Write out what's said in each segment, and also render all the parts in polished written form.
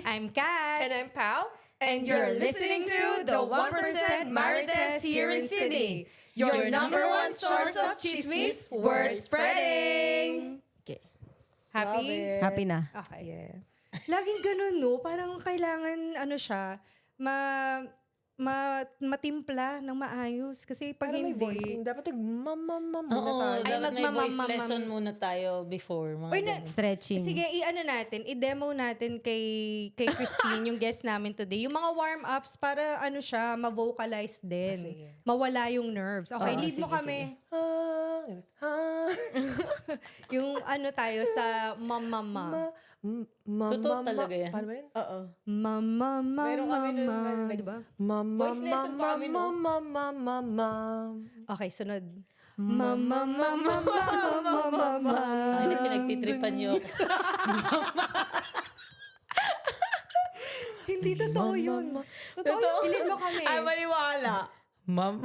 I'm Kat. And I'm Pal. And you're listening to the 1% Marites here in Sydney. Your number one source of chismis, word spreading. Okay. Happy? Happy na. Okay. Yeah. Laging ganun, no? Parang kailangan, matimpla ng maayos. Kasi pag Para may hindi... voicing. Dapat muna Oo, tayo. dapat may voice magmamamam. lesson muna tayo before. Mga Uy, ganun. Stretching. Sige, i-demo natin kay Christine, yung guest namin today. Yung mga warm-ups para ma-vocalize din. sige. Mawala yung nerves. Okay, lead mo kami. Yung tayo sa mama. Totoo talaga yan. Paano ba yun? Oo. Mama, Meron kami nun, mama. Diba? Voice lesson pa kami, no? Okay, sunod. Mama, mama, mama, mama. Ano pinagtitripan niyo ako? Hindi totoo yun. Totoo. Ilid mo kami. Ay, maniwala. Ma'am.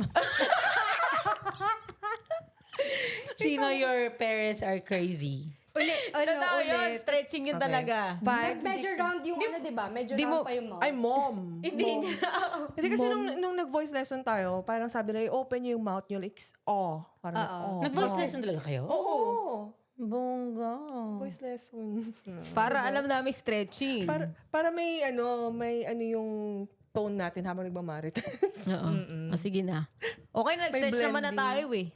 Chino, your parents are crazy. Totoo yun. Stretching yun talaga. Medyo round yung diba? Medyo round pa yung mouth. Ay, mom. Hindi niya. Hindi kasi nung nag-voice lesson tayo, parang sabi na, open niyo yung mouth niyo, like, Parang, Nag-voice lesson talaga kayo? Oo. Bongga. Voice lesson. Para alam namin stretching. Para may yung tone natin habang nagmamarites. Oo. Sige na. Okay, nag-stretch naman na tayo eh.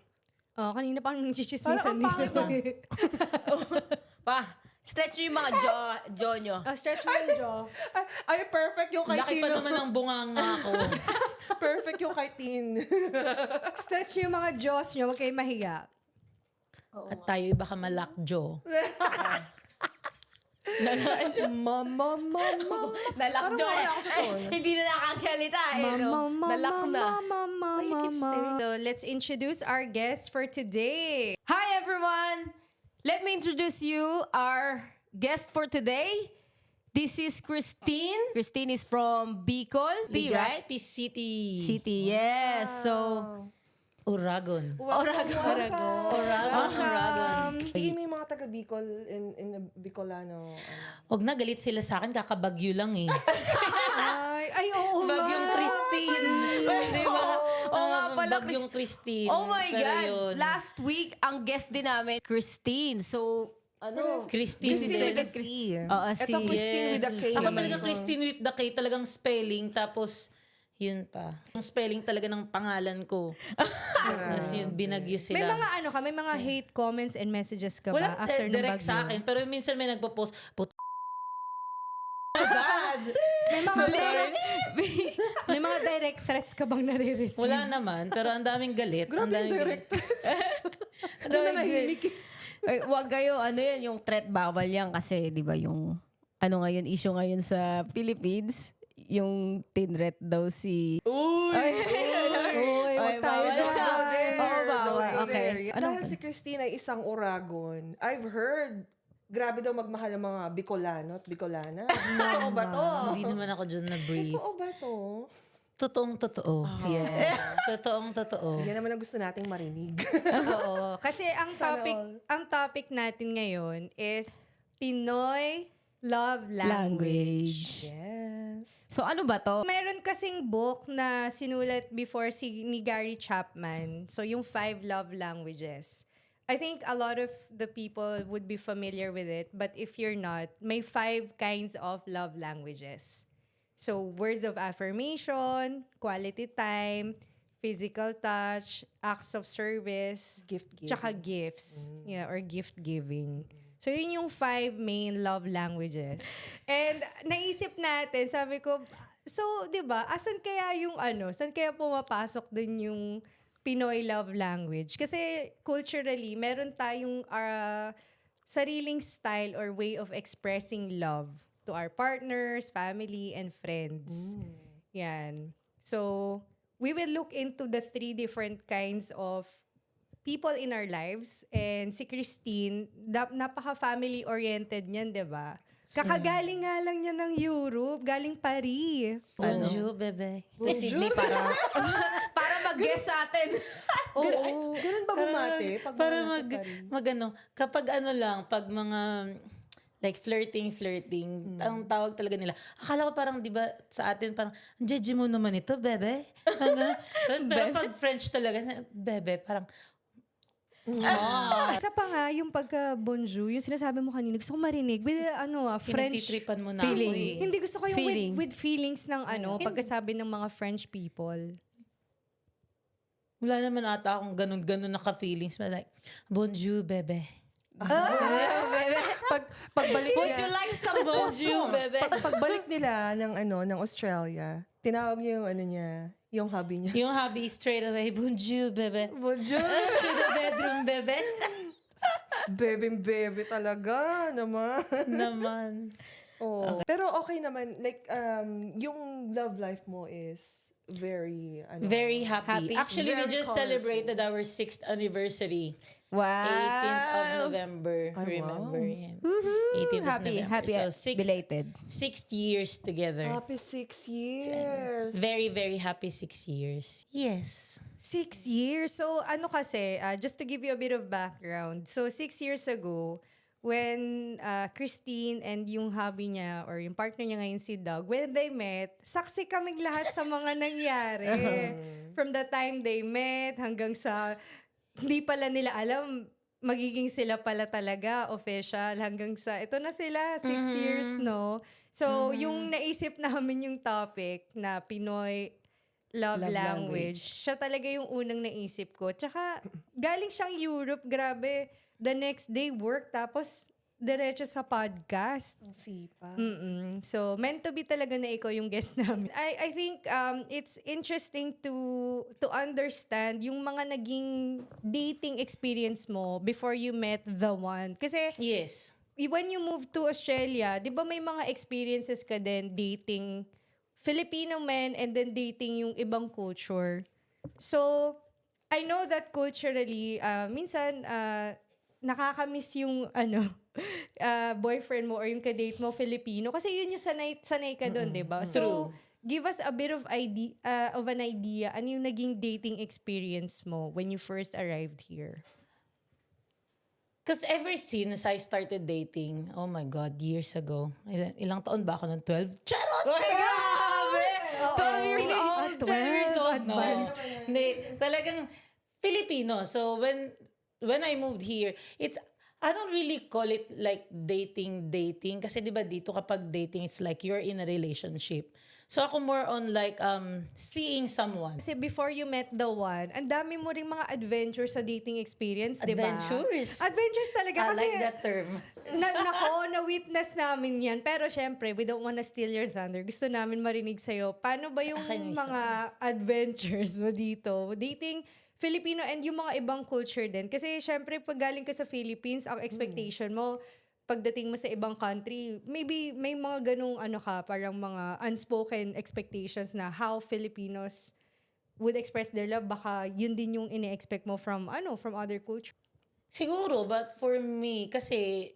Kanina pa nang Parang chichismisan ang pangit na. Pa, stretch yung mga jaw nyo. Stretch mo yung jaw. Ay, perfect yung kay Laki Tino. pa naman ng bunganga ko. Perfect yung kay Tin. Stretch yung mga jaws nyo. Huwag kayo mahiya. At tayo baka malakjo. Mama. Nalak Parang jaw. wala ako sa tone. Hindi na nakaksalita eh. No? Nalak na. So, let's introduce our guest for today. Hi everyone! Let me introduce you our guest for today. This is Christine. Christine is from Bicol, right? Legazpi City. City, yes. So, Uragon. Uragon. Hindi yung mga taga Bicol in Bicolano. Huwag na, galit sila sa akin. Kakabagyo lang eh. Ay, oo nga. Bagyong Christine. Di ba? Oo nga pala, Bagyong Christine. oh my Pero God! yun. Last week, ang guest din namin, Christine. So, Christine din. Oo, Ito Christine with a K. Ako talagang Christine with the K, talagang spelling. Tapos, yun pa. Ang spelling talaga ng pangalan ko. Tapos yun, binagyo sila. May mga may mga hate comments and messages ka ba Wala after ng direct bagyo? sa akin. Pero minsan may nagpo-post, God! May mga direct threats ka bang nare-receive? Wala naman, pero ang daming galit. Grabe yung direct. Ang daming galit. Ay, wag kayo, yung threat bawal yan kasi, di ba, yung, ngayon, issue ngayon sa Philippines, yung tinret daw si... Uy, wag tayo bawal. dyan. Oo, bawal. Okay. Dahil si Christine ay isang Uragon, I've heard, grabe daw magmahal ang mga Bicolano at Bicolana. Totoo ba to? Hindi naman ako dyan na-brief. Totoo ba to? Totoong-totoo. Yes. Totoong-totoo. Yan naman ang gusto nating marinig. Oo. Kasi ang topic natin ngayon is Pinoy Love Language. Yes. So, ano ba to? Meron kasing book na sinulat before ni Gary Chapman. So, yung 5 love languages. I think a lot of the people would be familiar with it. But if you're not, may 5 kinds of love languages. So, words of affirmation, quality time, physical touch, acts of service, Gift giving. tsaka gifts. Yeah, or gift giving. So, yun yung 5 main love languages. And naisip natin, sabi ko, so, di ba, asan kaya saan kaya pumapasok din yung Pinoy love language? Kasi culturally, meron tayong sariling style or way of expressing love to our partners, family, and friends. Yan. So, we will look into the 3 different kinds of people in our lives. And si Christine, napaka-family-oriented niyan, di ba? Kakagaling nga lang niya ng Europe, galing Paris. Bonjour, bebe. Sydney para mag-guess sa atin. Oo. Ganun ba bumate? Pag Para mga nasa Paris? kapag pag mga like flirting. Ang tawag talaga nila. Akala ko parang, di ba, sa atin parang, ang judgy mo naman ito, bebe. Tapos, pero pag French talaga, bebe, parang, Isa pa nga, yung pagka-bonjour, yung sinasabi mo kanina, gusto ko marinig with French pinagtitripan mo na feeling. ako eh. Hindi gusto ko yung Feeling. with feelings ng pagkasabi ng mga French people. Wala naman ata akong ganun-ganun naka-feelings. But like, bonjour, bebe. Pagbalik Would niya, you like some Bonjour, bonjour? bebe. pagbalik nila ng Australia, tinawag niya yung niya, yung hubby niya. Yung hubby straight away, bonjour, bebe. Bonjour. To the bedroom, bebe. Bebe talaga Naman. Oh. Pero okay naman, like, yung love life mo is very, Very happy. Happy. Actually, we Very just colorful. celebrated our 6th anniversary. Wow. 18th of November. Ay, Remember? wow. Yeah. 18th of Happy, November. happy, So, belated. 6 years together. Happy 6 years. Very, very happy 6 years. Yes. 6 years. So, kasi, just to give you a bit of background. So, 6 years ago, when Christine and yung hubby niya or yung partner niya ngayon si Doug, when they met, saksi kaming lahat sa mga nangyari. From the time they met hanggang sa hindi pala nila alam magiging sila pala talaga official hanggang sa ito na sila 6 years, no? So, yung naisip namin yung topic na Pinoy love language. Siya talaga yung unang naisip ko. Tsaka, galing siyang Europe, grabe. The next day, work, tapos diretso sa podcast. Ang sipa. So, meant to be talaga na ikaw yung guest namin. I think it's interesting to understand yung mga naging dating experience mo before you met the one. Kasi, Yes. when you move to Australia, di ba may mga experiences ka din dating Filipino men and then dating yung ibang culture. So, I know that culturally, minsan, nakakamiss yung boyfriend mo or yung kadate mo Filipino. Kasi yun yung sanay ka doon, di ba? So, give us a bit of an idea, ano yung naging dating experience mo when you first arrived here? Because ever since I started dating, oh my God, years ago, ilang taon ba ako ng 12? Charot! Grabe! 12 years old. 12 years old, no. advance. Hindi, talagang Filipino. So when I moved here, I don't really call it like dating. Kasi di ba dito kapag dating, it's like you're in a relationship. So ako more on like seeing someone. Kasi before you met the one, ang dami mo ring mga adventures sa dating experience, di ba? Adventures? Adventures talaga. I Kasi, like that term. na-witness namin yan. Pero syempre, we don't wanna steal your thunder. Gusto namin marinig sa'yo. Paano ba yung akin yung mga adventures mo dito? Dating Filipino and yung mga ibang culture din. Kasi syempre, pag galing ka sa Philippines, ang expectation mo, pagdating mo sa ibang country, maybe may mga ganung parang mga unspoken expectations na how Filipinos would express their love. Baka yun din yung ine-expect mo from other culture. Siguro, but for me, kasi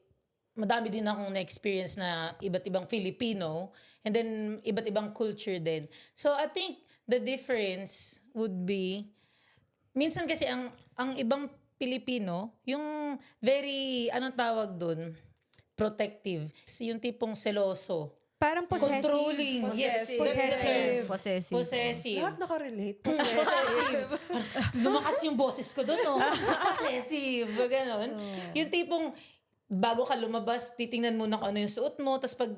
madami din akong na-experience na iba't ibang Filipino and then iba't ibang culture din. So I think the difference would be, minsan kasi ang ibang Pilipino, yung very, anong tawag dun? Protective. Yung tipong seloso. Parang possessive. Controlling. Yes, Possessive. that's the term. Possessive. Possessive. Lahat nakarelate. Possessive. Lumakas yung boses ko doon, no? Possessive. Ganon. Yung tipong, bago ka lumabas, titingnan mo na kung ano yung suot mo, tapos pag,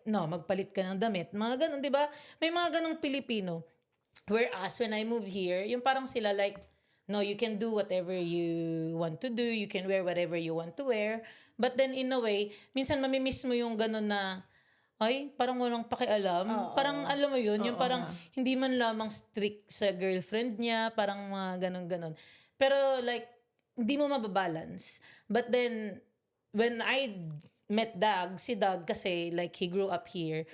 magpalit ka ng damit. Mga ganon, di ba? May mga ganong Pilipino. Whereas, when I moved here, yung parang sila like, no, you can do whatever you want to do. You can wear whatever you want to wear. But then, in a way, minsan mamimiss mo yung ganon na, ay, parang walang pakialam. Parang, alam mo yun, yung parang hindi man lamang strict sa girlfriend niya, parang mga ganon-ganon. Pero like, hindi mo mababalance. But then, when I met si Doug kasi like he grew up here,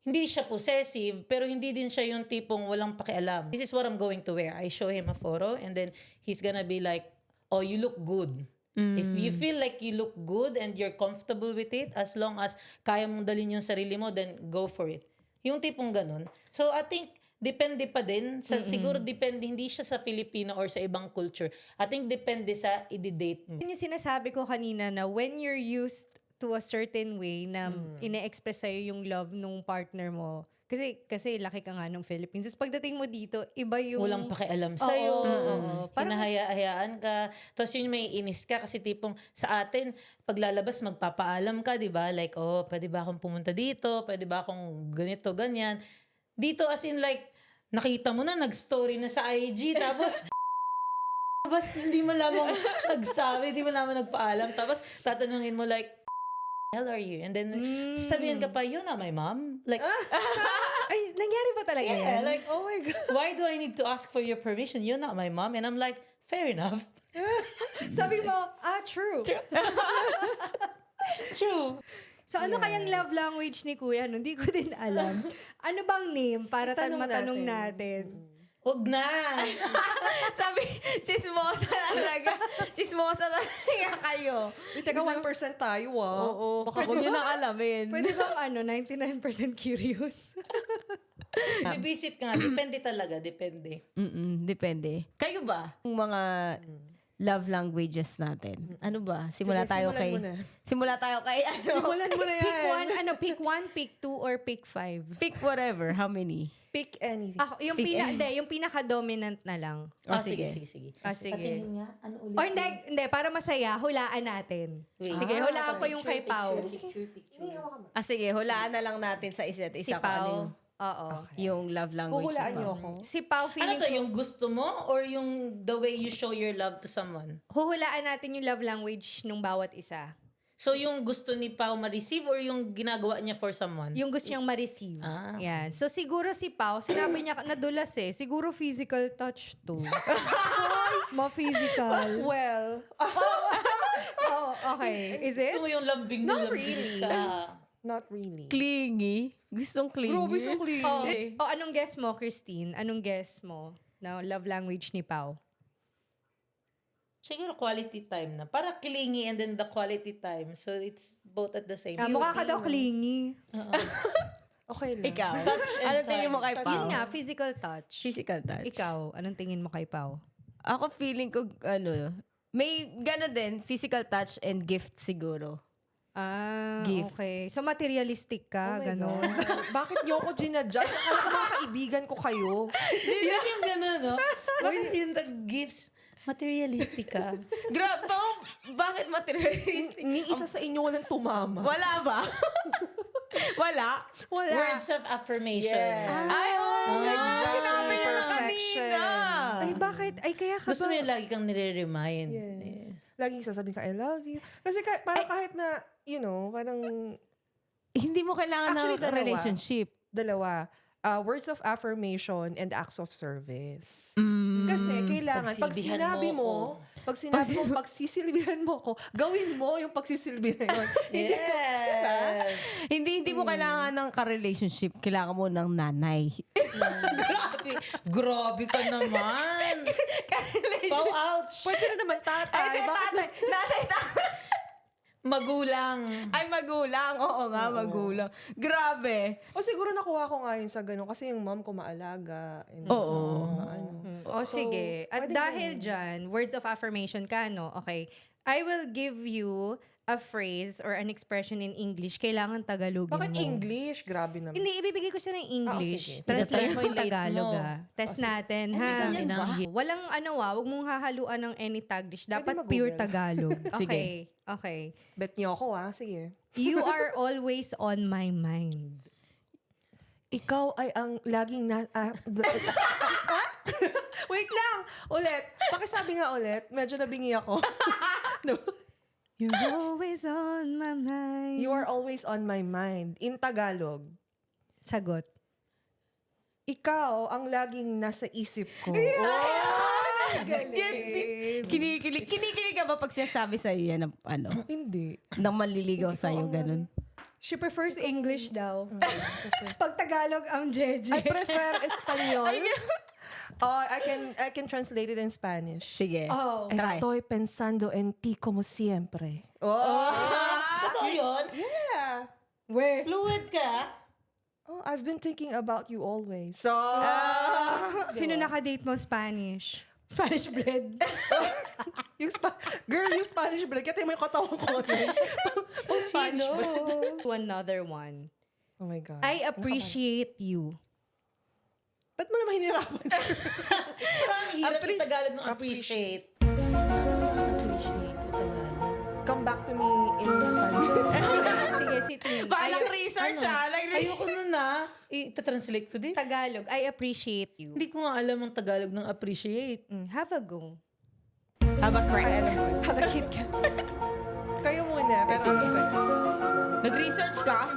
hindi siya possessive, pero hindi din siya yung tipong walang pakialam. This is what I'm going to wear. I show him a photo and then he's gonna be like, oh, you look good. If you feel like you look good and you're comfortable with it, as long as kaya mong dalhin yung sarili mo, then go for it. Yung tipong ganun. So I think, depende pa din. Siguro depende, hindi siya sa Filipino or sa ibang culture. I think depende sa i-date mo. Yun yung sinasabi ko kanina na when you're used to a certain way na ine-express sa'yo yung love nung partner mo. Kasi laki ka nga ng Philippines. Tapos pagdating mo dito, iba yung... Walang pakialam sa'yo. Oo. Parang- Hinahaya-hayaan ka. Tapos yun may inis ka kasi tipong sa atin, paglalabas magpapaalam ka, di ba? Like, pwede ba akong pumunta dito? Pwede ba akong ganito, ganyan? Dito as in like, nakita mo na, nag-story na sa IG, tapos hindi mo lamang nagsabi, hindi mo lamang nagpaalam. Tapos tatanungin mo like, hell are you? And then sabihin ka pa, you're not my mom. Like, Ay, nangyari ba talaga yeah, yan? like, Oh my God. why do I need to ask for your permission? You're not my mom. And I'm like, fair enough. Sabi mo, true. True. So ano kayang love language ni Kuya? No? Hindi ko din alam. Ano bang name para matanong natin? Huwag na. Sabi, chismosa talaga. Chismosa talaga kayo. Teka, 1% tayo, Oo. Baka huwag nyo nang alamin. Pwede bang 99% curious? Bibisit ka nga. Depende talaga. Depende. Depende. Kayo ba? Yung mga love languages natin. Ano ba? Simula Sige, tayo simulan kay... mo na. Simula tayo kay... Ano? Simulan mo na yan. Pick one, pick two, or pick five? Pick whatever. How many? Pick anything. Ako, yung pinaka-dominant na lang. Sige. sige. Sige. Patingin nga. Ano ulit? Or hindi, para masaya, hulaan natin. Sige, hulaan ko yung kay Pao. Sige. Hulaan na lang natin sa isa't Si isa. Pao. Oo. Yung love language. Huhulaan ni niyo Pao. ako. Si Pao, Ano feeling to? ko, Yung gusto mo? Or yung the way you show your love to someone? huhulaan natin yung love language nung bawat isa. So, yung gusto ni Pao ma-receive or yung ginagawa niya for someone? Yung gusto niyang ma-receive. Ah, okay. Yeah. So, siguro si Pao, sinabi niya, nadulas eh. Siguro physical touch to. Ma-physical. Well, Oh, okay. Is it? Gusto mo yung lambing na Not lambing really. ka? not really. Clingy. Gustong clingy. Grabe sa clingy. Anong guess mo, Christine? Anong guess mo na love language ni Pao? Siguro quality time na. Para clingy and then the quality time. So, it's both at the same Mukha ka daw clingy. Okay lang. Ikaw. Touch and Ano tingin mo kay Touch. Pao? Yun nga, physical touch. Physical touch. Ikaw, anong tingin mo kay Pao? Ako feeling ko, may gano'n din, physical touch and gift siguro. Gift. Okay. So, materialistic ka, Oh my gano'n. God. Bakit niyo ako ginadjudge? Akala ko mga kaibigan ko kayo. Yun yung gano'n, no? Bakit yung gifts? Materialistic ka. Grabe, bakit materialistic? Ni isa sa inyo walang tumama. Wala ba? Wala? Wala. Words of affirmation. Yes. Ay, Exactly. sinabi niya na Perfection. kanina. Ay, bakit? Ay, kaya ka Gusto mo ba? yung lagi kang nire-remind. Yes. Laging sasabihin ka, I love you. Kasi parang kahit na, parang Hindi mo kailangan Actually, ng relationship. dalawa. Words of affirmation and acts of service. Kasi kailangan, pag Pagsilbihan sinabi mo mo, pagsisilbihan mo ko, gawin mo yung pagsisilbi na yun. Yes. Hindi mo kailangan ng ka-relationship. Kailangan mo ng nanay. Grabe ka naman. Pau, ouch. Pwede na naman tatay. Bakit Nanay. Magulang. Ay, magulang. Oo nga, magulang. Grabe. O siguro nakuha ko nga yun sa ganun kasi yung mom ko maalaga. And, Oo. Sige. At pwede dahil dyan, words of affirmation ka, no? Okay. I will give you a phrase or an expression in English. Kailangan Tagalogin Bakit mo. English? Grabe naman. Hindi, ibibigay ko siya ng English. sige. Translate mo yung Translate Tagalog, mo. Test natin, ha? ganyan ba? Walang wag mong hahaluan ng any Taglish. Dapat mag-Google. pure Tagalog. Sige. Okay. Bet niyo ako Sige. You are always on my mind. Ikaw ay ang laging Wait lang! Ulit. Pakisabi nga ulit. Medyo nabingi ako. No. You're always on my mind. You are always on my mind. In Tagalog. Sagot. Ikaw ang laging nasa isip ko. Kinikilig ka ba pag sinasabi sa'yo yan ng Hindi. nang manliligaw sa'yo, ganun? She prefers English daw. Pag Tagalog, ang Jeje. I prefer Espanyol. I can translate it in Spanish. Sige. Oh. Try. Estoy pensando en ti como siempre. Totoo yun? Yeah. Fluid ka? Oh, I've been thinking about you always. So, Sino nakadate mo Spanish? Spanish bread. Girl, yung Spanish bread. Kaya mo yung katawan ko. Yung Spanish bread. To another one. Oh my God. I appreciate you. Ba't mo naman hinirapan? Parang ang hirap yung Tagalog ng appreciate. Appreciate sa Tagalog. Come back to me in 5 minutes. Sige, si Tin. Balang research Ayoko nun na. Ita-translate ko din. Tagalog, I appreciate you. Hindi ko nga alam ang Tagalog ng appreciate. Have a go. Haba correct. Have a Kit Kat. Kayo muna. Pero ano ba? Nag-research ka?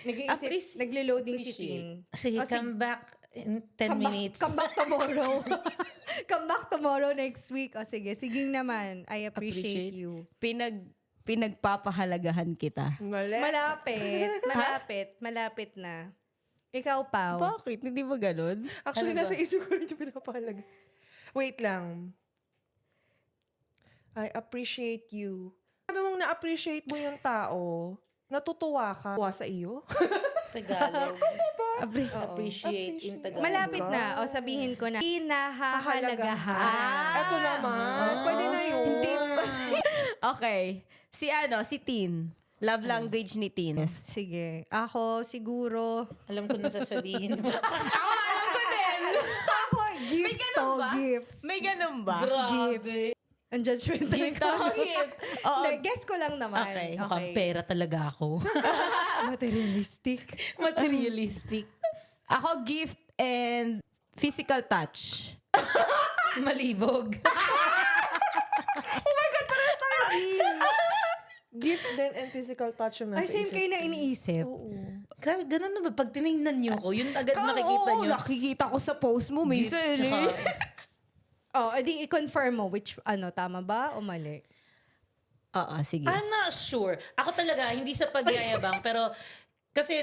Nag-iisip, naglo-loading si Tin. Sige, Oh, come back in 10 minutes. Come back tomorrow. Come back tomorrow next week. O sige, siging naman. I appreciate you. Pinagpapahalagahan kita. Mali. Malapit na. Ikaw, Pao. Bakit? Hindi ba ganun? Actually, nasa isip ko rin yung pinapahalaga. Wait lang. I appreciate you. Sabi mong na-appreciate mo yung tao, natutuwa ka sa iyo? Tagalog. Appreciate in Tagalog. Malapit na. O sabihin ko na. Pinahahalagahan. Ito naman. Pwede na yun. Okay. Si Tin. Love language ni Tin. Sige. Ako, siguro. Alam ko na sasabihin mo. Ako alam ko din. Ako, gifts May ganun to, ba? gifts. May ganun ba? Grabe. Ang judgmental Gift ko. ako, gift. Oo. Hindi, guess ko lang naman. Okay. Mukhang pera talaga ako. Materialistic. Materialistic. Ako, gift and physical touch. Malibog. Gift din and physical touch yung Ay, nasa same isip kayo na ko. iniisip. Oo. Grabe, ganun na ba? Pag tinignan niyo ko, yun agad makikita niyo. Nakikita ko sa post mo Gifts, minsan. tsaka- Oh, edi i-confirm mo which, tama ba o mali? Oo, sige. I'm not sure. Ako talaga, hindi sa pagyayabang, pero kasi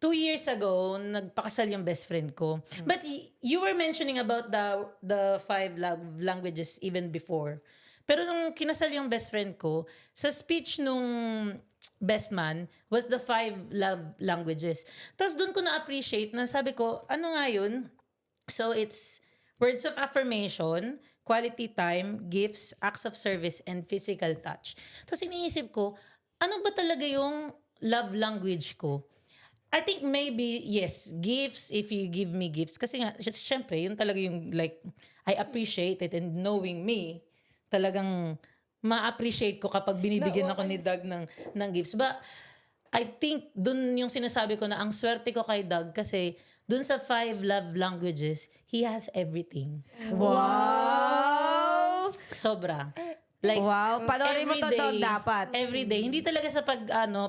2 years ago, nagpakasal yung best friend ko. But you were mentioning about the 5 love languages even before. Pero nung kinasal yung best friend ko, sa speech nung best man was the 5 love languages. Tapos doon ko na-appreciate na sabi ko, ano nga yun? So it's words of affirmation, quality time, gifts, acts of service, and physical touch. Tapos iniisip ko, ano ba talaga yung love language ko? I think maybe, yes, gifts, if you give me gifts. Kasi nga, syempre, yun talaga yung like, I appreciate it and knowing me, talagang ma-appreciate ko kapag binibigyan ako ni Doug ng gifts. But I think dun yung sinasabi ko na ang swerte ko kay Doug kasi dun sa 5 love languages, he has everything. Wow! Sobra. Like, Wow, panoorin mo every to, Dog, day, dapat. Every day. Hindi talaga sa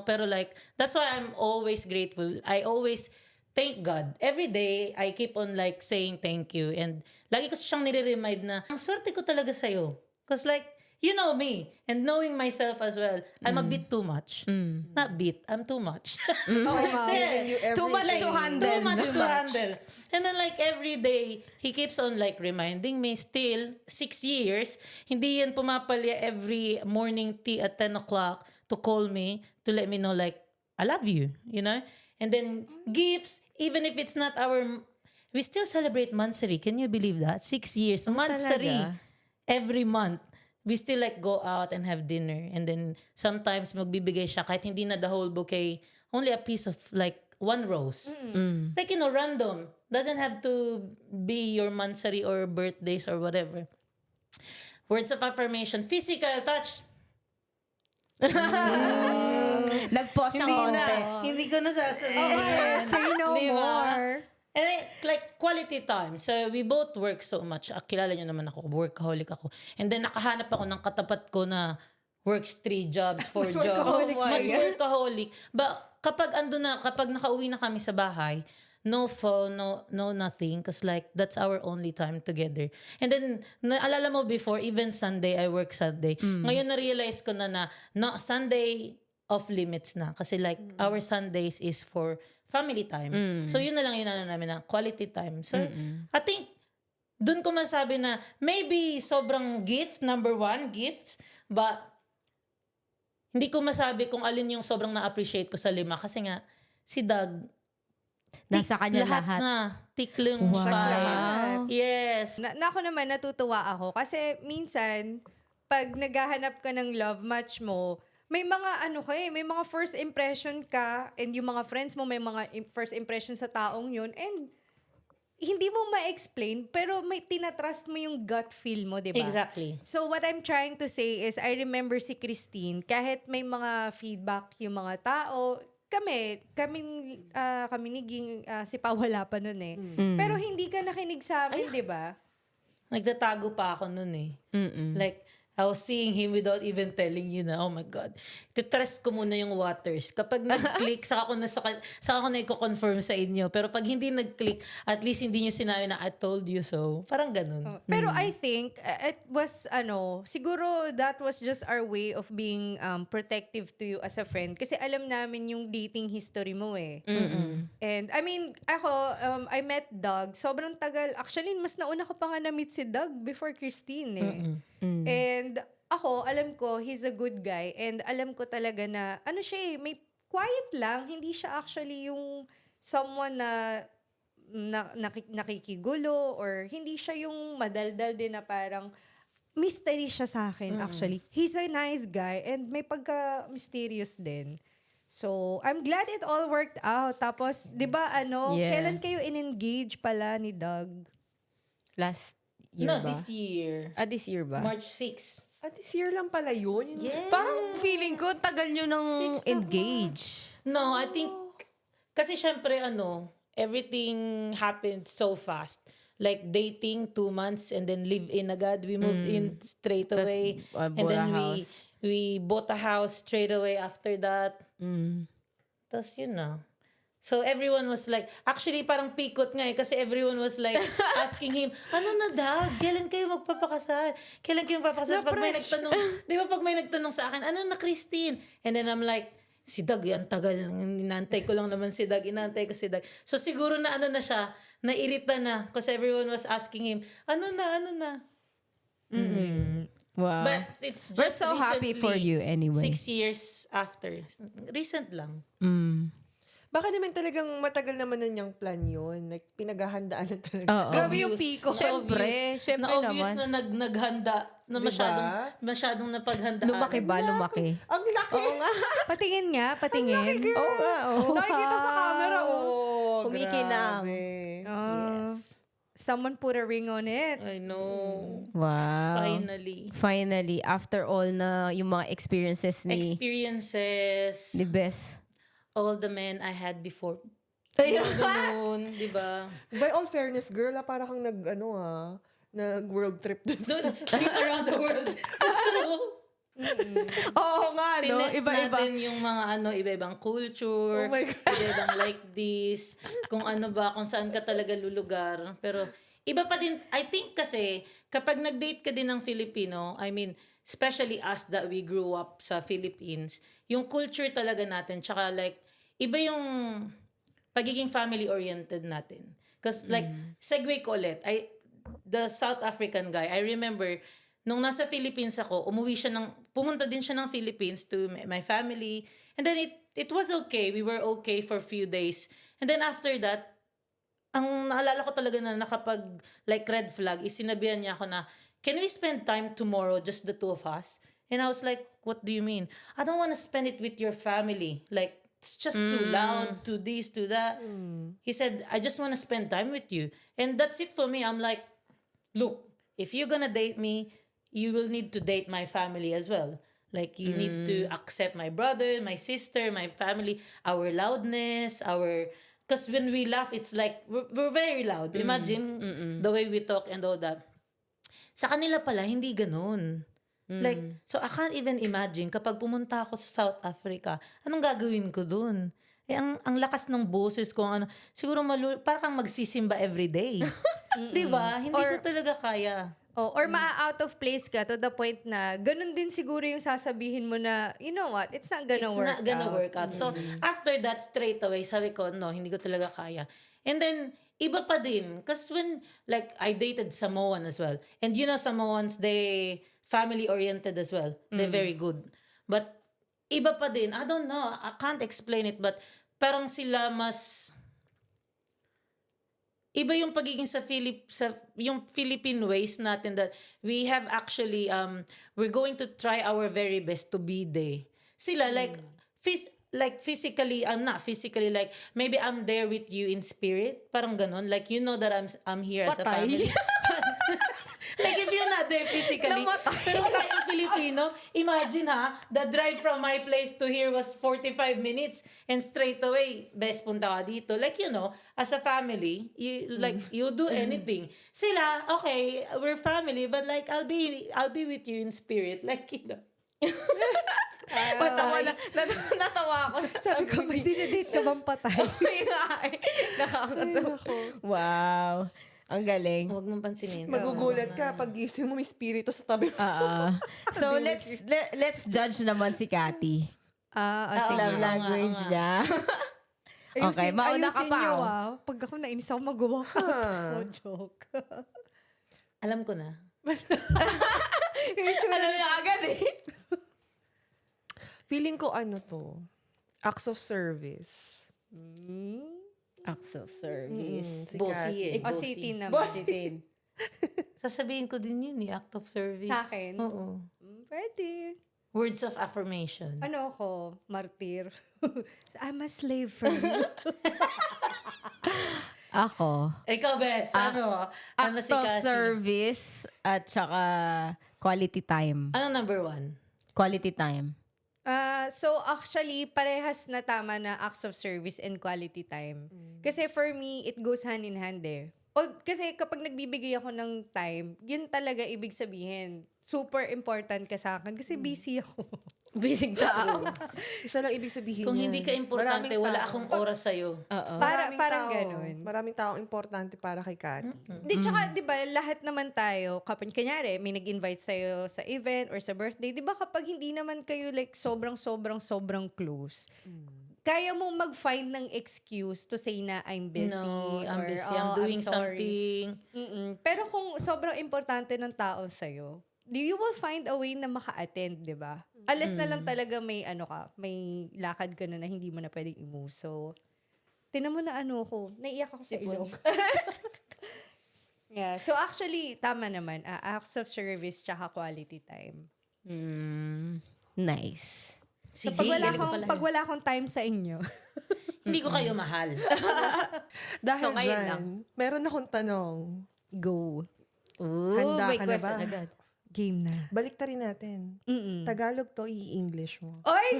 pero like, that's why I'm always grateful. I always thank God. Every day, I keep on like saying thank you. And lagi ko siyang nire-remind na, ang swerte ko talaga sa'yo. Because like, you know me. And knowing myself as well, I'm a bit too much. Not bit, I'm too much. Giving you Too much everything. to handle. Too much to handle. And then like every day, he keeps on like reminding me still, 6 years, hindi yan pumapalya every morning tea at 10 o'clock to call me, to let me know like, I love you, you know? And then gifts, even if it's not we still celebrate Mansari. Can you believe that? 6 years. Mansari. talaga? Every month. We still like go out and have dinner. And then sometimes magbibigay siya kahit hindi na the whole bouquet, only a piece of like 1 rose. Like, you know, random. Doesn't have to be your mansari or birthdays or whatever. Words of affirmation. Physical touch. Nag-pause siyang konti. Hindi ko na sasabihin. Say no Di ba? more. And like quality time. So we both work so much. Kilala niyo naman ako, workaholic ako. And then nakahanap ako ng katapat ko na works 3 jobs, 4 jobs. workaholic Mas siya. workaholic. But kapag kapag nakauwi na kami sa bahay, no phone, no nothing. Because like, that's our only time together. And then, naalala mo before, even Sunday, I work Sunday. Ngayon na-realize ko na Sunday off limits na. Kasi like, our Sundays is for family time. So yun na lang yun namin na quality time. So I think dun ko masabi na maybe sobrang gift, number 1, gifts, but hindi ko masabi kung alin yung sobrang na-appreciate ko sa 5 kasi nga si Doug Nasa kanya lahat. na. Tiklong Wow. siya. Yes. Na ako naman, natutuwa ako. Kasi minsan, pag naghahanap ka ng love match mo, may mga may mga first impression ka and yung mga friends mo may mga first impression sa taong yun and hindi mo ma-explain pero may tinatrust mo yung gut feel mo, di ba? Exactly. So what I'm trying to say is I remember si Christine, kahit may mga feedback yung mga tao, kami ni Ging, si Pa wala pa nun eh. Pero hindi ka nakinig sa amin, di ba? Nagtatago pa ako nun eh. Like, I was seeing him without even telling you na, oh my God. Titrust ko muna yung waters. Kapag nag-click, saka ko na i-confirm sa inyo. Pero pag hindi nag-click, at least hindi nyo sinabi na, I told you so. Parang ganun. Pero I think it was siguro that was just our way of being protective to you as a friend kasi alam namin yung dating history mo eh. And I mean, ako I met Doug, sobrang tagal. Actually, mas nauna ko pa nga na-meet si Doug before Christine eh. And ako, alam ko he's a good guy and alam ko talaga na siya may quiet lang, hindi siya actually yung someone na nakikigulo or hindi siya yung madaldal din na parang mystery siya sa akin actually. He's a nice guy and may pagka-mysterious din. So, I'm glad it all worked out. Tapos, di ba Yeah. kailan kayo in-engage pala ni Doug? Last year No, ba? this year. This year ba? March 6. At this year lang pala yun. Yes. Parang feeling ko, tagal nyo nang 6th of engage. No, I think, kasi syempre everything happened so fast. Like dating 2 months and then live in agad. We moved in straight Tas, away. And bought a then house. we bought a house straight away after that. Tapos yun na. So everyone was like, actually parang pikot nga kasi everyone was like asking him, ano na Dag? Kailan kayo magpapakasal? Kailan kayo magpapakasal? Pag may nagtanong, di ba pag may nagtanong sa akin, ano na Christine? And then I'm like, si Dag, yan tagal. Inantay ko lang naman si Dag. Inantay ko si Dag. So siguro na na siya, nairita na. Because everyone was asking him, ano na? Wow. But it's just We're so happy for recently, you anyway. 6 years after. Recent lang. Baka naman talagang matagal naman na niyang plan yun. Like, pinaghahandaan na talaga. Oo. Grabe yung Obvious. piko. Syempre Na-obvious naman. na naghanda. Na Diba? masyadong napaghandaan. Lumaki ba? Lumaki. Ang laki. Oo nga. Patingin nga, patingin. Oo nga. Oo. Nakikita sa camera. Oh, Kumikinang. grabe. Yes. Someone put a ring on it. I know. Wow. Finally. After all na yung mga experiences ni Experiences. Bes. All the men I had before. Ay, Ganun, di ba? By all fairness, girl, para kang nag-world trip dun sa... Trip around the world. True. Oo nga, no? Tinest Iba-iba. natin yung mga iba-ibang culture, Oh my God. iba-ibang like this, kung saan ka talaga lulugar. Pero iba pa din, I think kasi, kapag nag-date ka din ng Filipino, I mean, especially us that we grew up sa Philippines, yung culture talaga natin, tsaka like, iba yung pagiging family-oriented natin. Because like, segue ko ulit, the South African guy, I remember, nung nasa Philippines ako, pumunta din siya ng Philippines to my family. And then it was okay. We were okay for a few days. And then after that, ang naalala ko talaga na nakapag like red flag, is sinabihan niya ako na, can we spend time tomorrow, just the two of us? And I was like, what do you mean? I don't want to spend it with your family. Like, it's just too loud, too this, too that. He said, I just want to spend time with you. And that's it for me. I'm like, look, if you're gonna date me, you will need to date my family as well. Like, you need to accept my brother, my sister, my family, our loudness, because when we laugh, it's like, we're very loud. Imagine the way we talk and all that. Sa kanila pala, hindi ganun. Like, so I can't even imagine, kapag pumunta ako sa South Africa, anong gagawin ko dun? Ang lakas ng boses ko, siguro parang kang magsisimba everyday. Diba? Hindi ko talaga kaya. Or ma-out of place ka to the point na ganun din siguro yung sasabihin mo na, you know what, it's not gonna work out. It's not gonna work out. So, after that, straight away, sabi ko, no, hindi ko talaga kaya. And then, iba pa din. Because when, like, I dated Samoan as well. And you know, Samoans, they family-oriented as well. They're very good. But, iba pa din. I don't know. I can't explain it. But, parang sila mas iba yung pagiging sa yung Philippine ways natin that we have actually we're going to try our very best to be there. Sila like physically, I'm not physically, like maybe I'm there with you in spirit, parang ganon, like you know that I'm here as a Patay. family. Like if you're not there physically. Pero tayong Filipino, imagine the drive from my place to here was 45 minutes and straight away, best punta ka dito. Like, as a family, you do anything. Sila, okay, we're family, but like I'll be with you in spirit. Like, Patawa na. Natawa ako. Sabi ko, may dinedate ka bang patay? Nakakatawa. Wow. Ang galing. huwag mong pansinin. Magugulat ka pag gising mo may spirito sa tabi mo. So let's judge naman si Cathy. Sige. Love language niya. Okay, mauna ka ayusin pa. niyo, Pag ako nainis ako, magawa ka. No joke. Alam ko na. Alam niya agad eh. Feeling ko acts of service. Acts of service. Si Bossy Cathy. eh. O sitin naman. Positin. Sasabihin ko din yun act of service. Sa akin? Oo. Pwede. Words of affirmation. Ano ako? Martir. I'm a slave for you. Ako. Ikaw, Bes, ano Act si of Cassie? service at saka quality time. Ano number 1? Quality time. So actually, parehas na tama na acts of service and quality time. Kasi for me, it goes hand in hand eh. Kasi kapag nagbibigay ako ng time, yun talaga ibig sabihin, super important ka sa akin kasi busy ako. Busy tao. Isa lang ibig sabihin Kung yan. hindi ka importante, Maraming wala tao. akong oras sa'yo. Parang ganun. Maraming taong importante para kay Cathy. Di, tsaka, di ba, lahat naman tayo, kapag kanyari, may nag-invite sa'yo sa event or sa birthday, di ba kapag hindi naman kayo like sobrang close, kaya mo mag-find ng excuse to say na I'm busy. No, I'm or, busy. I'm doing sorry." something. Pero kung sobrang importante ng tao sa'yo, you will find a way na maka-attend, di ba? Unless na lang talaga may may lakad ka na hindi mo na pwedeng i-move. So, tinan mo na naiiyak ako sa ilong. Yeah. So actually, tama naman. Acts of service tsaka quality time. Nice. So Sige. pag wala akong time sa inyo, Hindi ko kayo mahal. Dahil So, ngayon dyan, lang. meron akong tanong. go. Ooh, Handa may ka na question ba? agad. Game na. Balik ta rin natin. Tagalog to, i-English mo. Oy!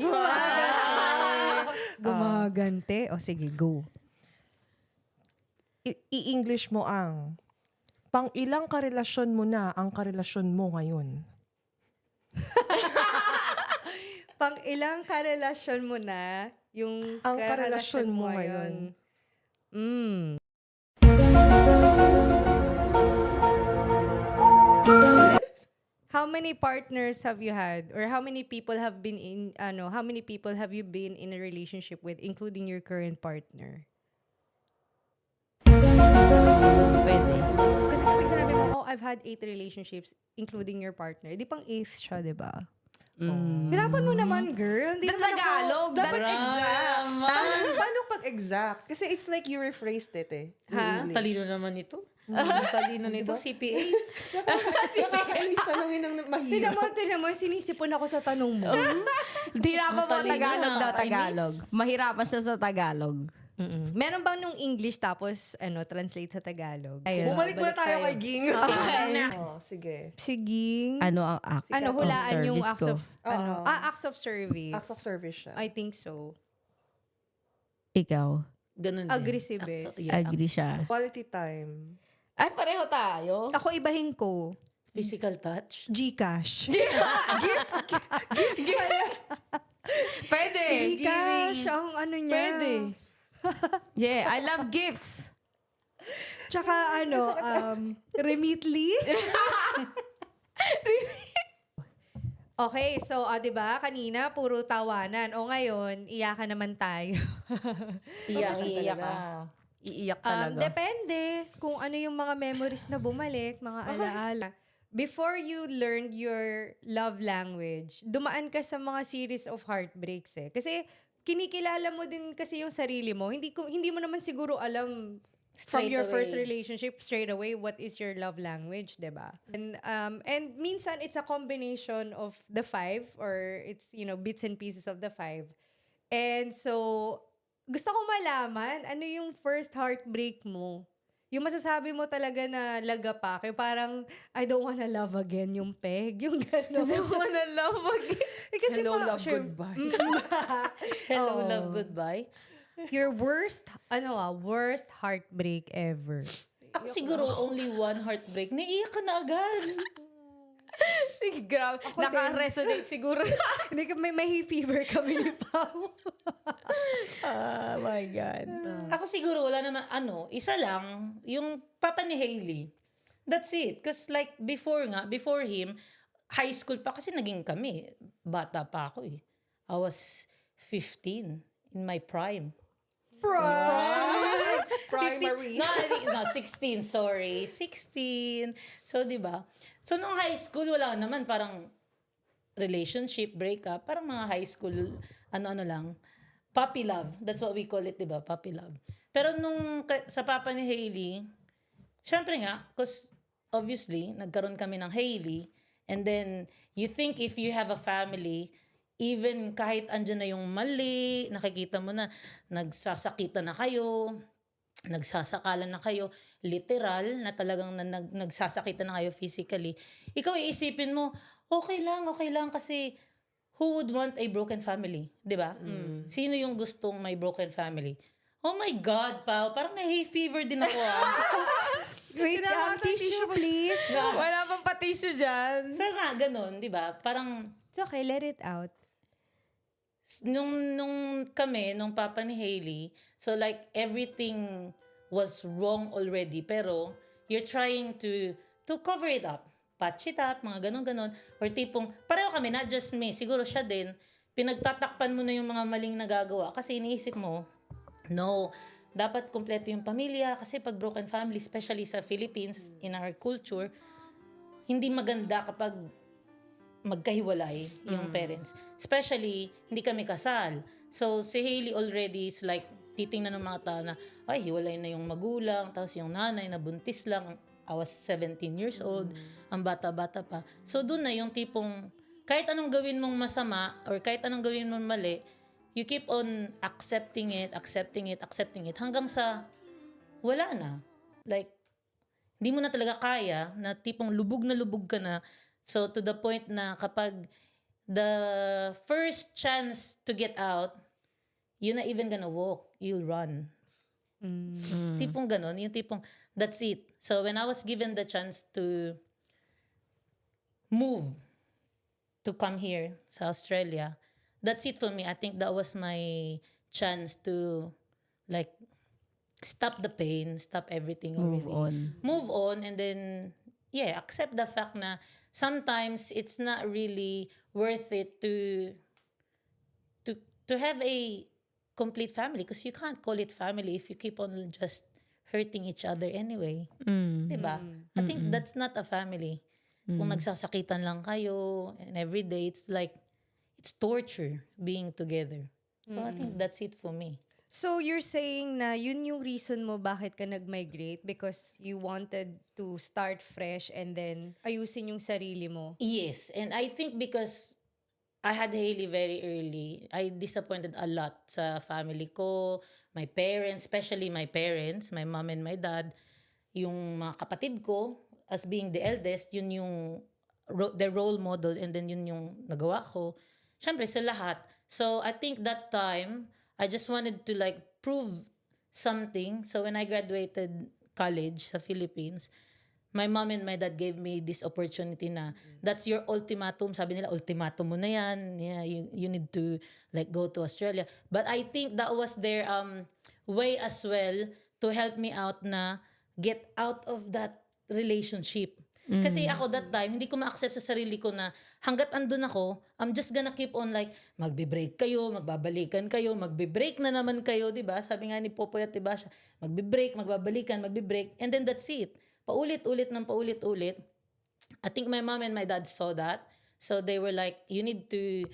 Gumagante. O sige, go. I-English mo ang pang ilang karelasyon mo na ang karelasyon mo ngayon? Pang ilang karelasyon mo na yung Ang karelasyon mo ngayon. How many partners have you had? Or how many people have been how many people have you been in a relationship with, including your current partner? Pwede. Kasi kapag sinabi mo, I've had 8 relationships, including your partner, di pang 8th siya, di ba? Hirapan mo naman, girl. Hindi naman Tagalog. Dapat Dapat exact. Paano pag exact? Kasi it's like you rephrased it eh. Ha? Talino naman ito. Talino nito, CPA. Nakakainis tanongin ng mahirap. Tinan mo, sinisipon ako sa tanong mo. Hirapan mo Talino Tagalog na, daw, I Tagalog. Mahirapan siya sa Tagalog. Meron bang nung English tapos translate sa Tagalog? Bumalik muna tayo kay Ging. Okay. Sige. Sige. Ano ang act? Hulaan yung service acts ko? of, acts of service. Acts of service siya. I think so. Ikaw. Ganun din. Aggressive eh. Agree siya. Quality time. Ay, pareho tayo. Ako ibahin ko. Physical touch. Gcash. Pwede. Gcash ang ano niya. Pwede. Yeah, I love gifts. Tsaka Remitly. Okay, so 'di ba kanina puro tawanan. O ngayon, iyakan naman tayo. Iiyak ka. Iiyak talaga. Depende kung ano yung mga memories na bumalik, mga alaala. Before you learned your love language, dumaan ka sa mga series of heartbreaks eh. Kasi kinikilala mo din kasi yung sarili mo. Hindi mo naman siguro alam from Straight your first away. relationship straight away, what is your love language, 'di ba? And minsan it's a combination of the five, or it's, bits and pieces of the five. And so gusto ko malaman ano yung first heartbreak mo. Yung masasabi mo talaga na lagapak, yung parang, I don't wanna love again, yung peg, yung gano'n. I don't wanna love again. Kasi Hello, parang, love, sure, goodbye. Hello, love, goodbye. your worst heartbreak ever. Ako siguro only one heartbreak. Naiiyak ka na agad. Grabe. Naka-resonate siguro. Hindi ka, may fever kami ni Pao. Oh my God. Ako siguro wala naman, isa lang, yung papa ni Hailey. That's it. Because like before him, high school pa kasi naging kami. Bata pa ako eh. I was 15 in my prime. Primary. 15, no, 16, sorry. 16. So, di ba? So, nung high school, wala naman parang relationship, breakup. Parang mga high school, ano-ano lang. Puppy love. That's what we call it, di ba? Puppy love. Pero sa papa ni Hailey, syempre nga, because obviously, nagkaroon kami ng Hailey. And then, you think if you have a family, even kahit andyan na yung mali, nakikita mo na nagsasakitan na kayo, nagsasakalan na kayo, literal, na talagang nagsasakitan na kayo physically, ikaw iisipin mo, okay lang kasi who would want a broken family? Di ba? Sino yung gustong may broken family? Oh my God, Pao, parang na-hay fever din ako Wait, tissue please. Wala pang patisyo dyan. So nga, ganun, di ba? Parang, It's okay, let it out. nung papa ni Hailey, so like everything was wrong already, pero you're trying to cover it up, patch it up, mga ganon. Or tipong, pareho kami, not just me, siguro siya din, pinagtatakpan mo na yung mga maling nagagawa kasi iniisip mo, no, dapat kumpleto yung pamilya kasi pag broken family, especially sa Philippines, in our culture, hindi maganda kapag magkahiwalay yung parents. Especially, hindi kami kasal. So, si Hailey already is like, titingnan ng mga tao na, ay, hiwalay na yung magulang, tapos yung nanay na buntis lang. I was 17 years old. Ang bata-bata pa. So, dun na yung tipong, kahit anong gawin mong masama, or kahit anong gawin mong mali, you keep on accepting it, hanggang sa, wala na. Like, hindi mo na talaga kaya, na tipong lubog na lubog ka na. So, to the point na kapag the first chance to get out, you're not even gonna walk. You'll run. Tipong ganon. Yung tipong, that's it. So, when I was given the chance to move, to come here sa Australia, that's it for me. I think that was my chance to, like, stop the pain, stop everything already. Move on, and then, accept the fact na sometimes it's not really worth it to have a complete family, because you can't call it family if you keep on just hurting each other anyway. Diba? I think that's not a family. Kung nagsasakitan lang kayo and every day, it's like, it's torture being together. So I think that's it for me. So, you're saying na yun yung reason mo bakit ka nag-migrate, because you wanted to start fresh and then ayusin yung sarili mo. Yes, and I think because I had Hailey very early, I disappointed a lot sa family ko, my parents, especially my parents, my mom and my dad, yung mga kapatid ko, as being the eldest, yun yung the role model, and then yun yung nagawa ko. Siyempre, sa lahat. So, I think that time, I just wanted to like prove something. So when I graduated college sa Philippines, my mom and my dad gave me this opportunity na that's your ultimatum. Sabi nila, ultimatum mo na yan. Yeah, you need to like go to Australia. But I think that was their way as well to help me out na get out of that relationship. Kasi ako that time, hindi ko ma-accept sa sarili ko na hanggat andun ako, I'm just gonna keep on like, magbe-break kayo, magbabalikan kayo, magbe-break na naman kayo, di ba? Sabi nga ni Popoy at Tibasha, magbe-break, magbabalikan, magbe-break, and then that's it. Paulit-ulit ng paulit-ulit. I think my mom and my dad saw that. So they were like, you need to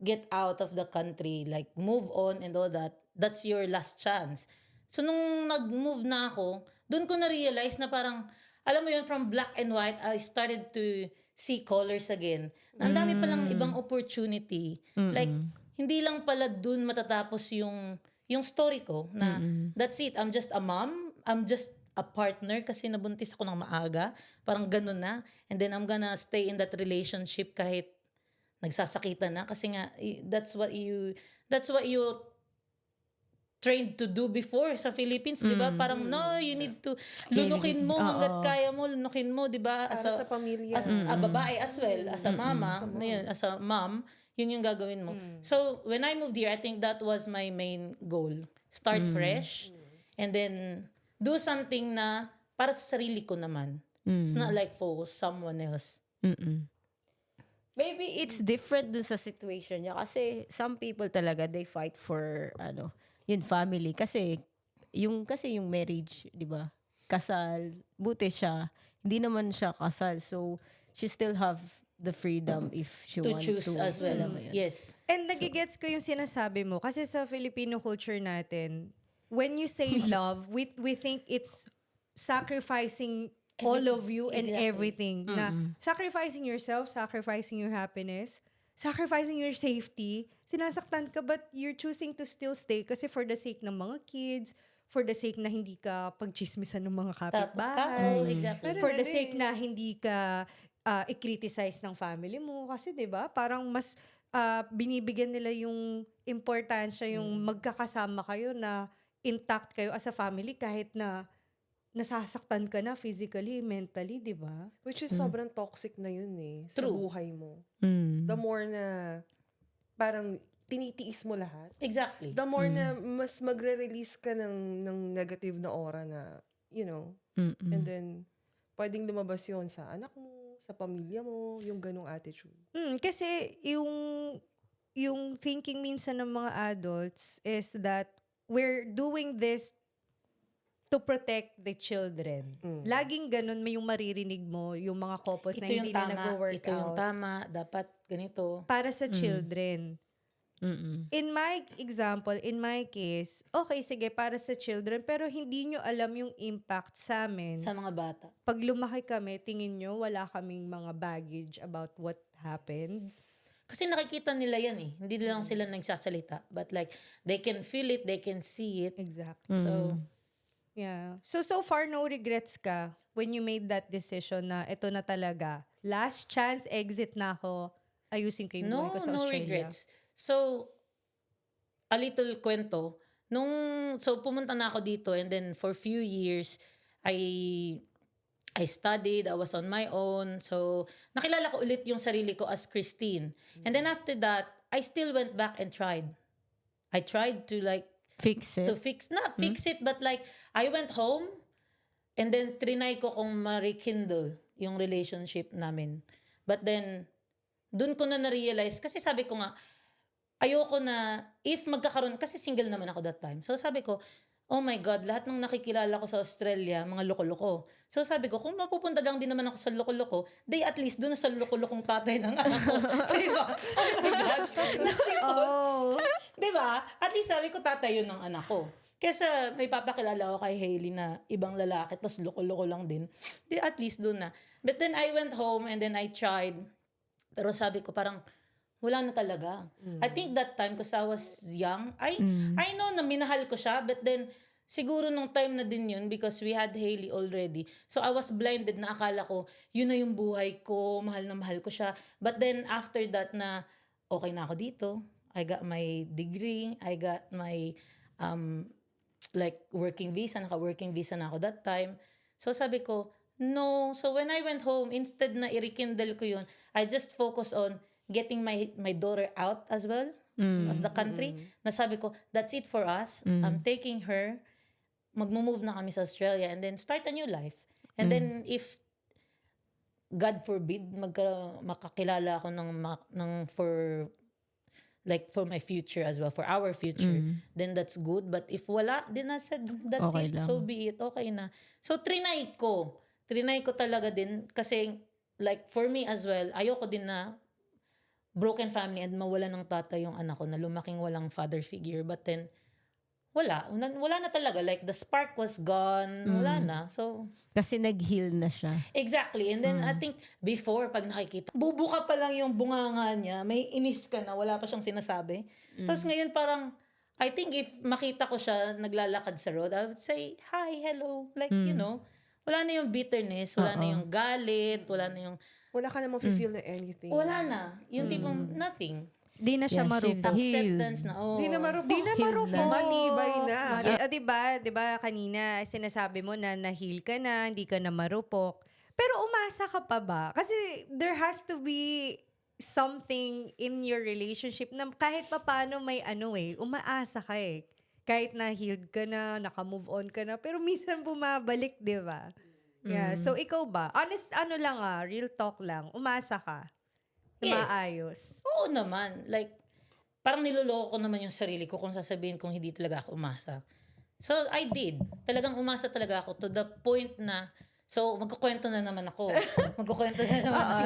get out of the country, like move on and all that. That's your last chance. So nung nag-move na ako, doon ko na-realize na parang, alam mo yun, from black and white, I started to see colors again. Na ang dami palang ibang opportunity. Like, hindi lang pala doon matatapos yung story ko na that's it, I'm just a mom, I'm just a partner kasi nabuntis ako ng maaga. Parang ganun na. And then I'm gonna stay in that relationship kahit nagsasakitan na kasi nga that's what you trained to do before sa Philippines, di ba? Parang no, you need to lunukin mo hanggat kaya mo, lunukin mo, di ba? Para sa pamilya. As a babae as well, as a mama, ngayon, as a mom, yun yung gagawin mo. So, when I moved here, I think that was my main goal. Start fresh, and then do something na para sa sarili ko naman. It's not like for someone else. Maybe it's different dun sa situation niya kasi some people talaga they fight for yun family kasi yung marriage, 'di ba? Kasal, buti siya. Hindi naman siya kasal. So she still have the freedom if she To want choose to. as well. Alam mo yun. Yes. And nagigets ko yung sinasabi mo. Kasi sa Filipino culture natin, when you say love, we think it's sacrificing all of you and Exactly. everything. Na sacrificing yourself, sacrificing your happiness, sacrificing your safety. Sinasaktan ka but you're choosing to still stay kasi for the sake ng mga kids, for the sake na hindi ka pagchismisan ng mga kapitbahay. Exactly. For the sake na hindi ka i-criticize ng family mo. Kasi 'di ba parang mas binibigyan nila yung importansya yung magkakasama kayo na intact kayo as a family kahit na nasasaktan ka na physically, mentally, 'di ba? Which is sobrang toxic na yun sa True. buhay mo. The more na parang tinitiis mo lahat, Exactly. the more na mas magre-release ka ng negative na aura na, and then pwedeng lumabas yon sa anak mo, sa pamilya mo, yung ganong attitude. Kasi yung thinking minsan ng mga adults is that we're doing this to protect the children. Laging ganun may yung maririnig mo, yung mga couples na Ito hindi yung na tama, nag-work ito yung out. tama, dapat ganito. Para sa children. In my example, in my case, okay, sige, para sa children, pero hindi nyo alam yung impact sa amin. Sa mga bata. Pag lumaki kami, tingin nyo, wala kaming mga baggage about what happened. Kasi nakikita nila yan eh. Hindi lang sila nagsasalita. But like, they can feel it, they can see it. Exactly. So, Yeah. So far, no regrets ka when you made that decision na ito na talaga. Last chance, exit na ako. Ayusin ko yung buhay ko sa no Australia. regrets. So, a little kwento. So pumunta na ako dito and then for few years, I studied, I was on my own. So, nakilala ko ulit yung sarili ko as Christine. And then after that, I still went back and tried. I tried to Fix it. not fix it, but like, I went home and then trinay ko kung ma-rekindle yung relationship namin. But then, dun ko na na-realize, kasi sabi ko nga, ayoko na, if magkakaroon, kasi single naman ako that time. So sabi ko, oh my God, lahat ng nakikilala ko sa Australia, mga loko-loko. So sabi ko, kung mapupunta lang din naman ako sa loko-loko, they at least doon na sa loko-lokong tatay ng anak ko. Diba? Oh my God. Oh. Diba? At least sabi ko, tatay yun ng anak ko. Kesa may papakilala ko kay Hailey na ibang lalaki, tapos loko-loko lang din. Di at least doon na. But then I went home and then I tried. Pero sabi ko parang, wala na talaga. I think that time, because I was young, I know na minahal ko siya, but then, siguro nung time na din yun, because we had Hailey already. So I was blinded na akala ko, yun na yung buhay ko, mahal na mahal ko siya. But then, after that na, okay na ako dito. I got my degree, I got my, working visa, naka-working visa na ako that time. So sabi ko, no. So when I went home, instead na i-rekindle ko yun, I just focus on getting my daughter out as well of the country. Nasabi ko, that's it for us. I'm taking her. Magmo-move na kami sa Australia and then start a new life. And then if God forbid makakilala ako for my future as well, for our future, then that's good. But if wala, then I said, that's Okay it. lang. So be it. Okay na. So trinay ko talaga din kasi like for me as well, ayoko din na broken family and mawala ng tatay yung anak ko na lumaking walang father figure. But then, wala na talaga. Like, the spark was gone. Wala na. So, Kasi nag-heal na siya. exactly. And then, I think, before, pag nakikita, bubuka pa lang yung bunganga niya, may inis ka na, wala pa siyang sinasabi. Tapos ngayon, parang, I think if makita ko siya naglalakad sa road, I would say, hi, hello. Like, wala na yung bitterness, wala na yung galit, wala na yung, Wala ka namang feel na anything. wala na. Yung tipong nothing. Di na siya Yeah, marupok. healed. Acceptance na, Di na marupok. Di na marupok. Manibay na. O, diba, kanina sinasabi mo na na-heal ka na, hindi ka na marupok. Pero umasa ka pa ba? Kasi there has to be something in your relationship na kahit pa paano may umaasa ka eh. Kahit na healed ka na, naka-move on ka na, pero minsan bumabalik, di ba? Yeah. So, ikaw ba? Honest, real talk lang. Umasa ka. Na Yes. maayos. Oo naman. Like, parang niloloko ko naman yung sarili ko kung sasabihin kong hindi talaga ako umasa. So, I did. Talagang umasa talaga ako to the point na, so, magkukwento na naman ako.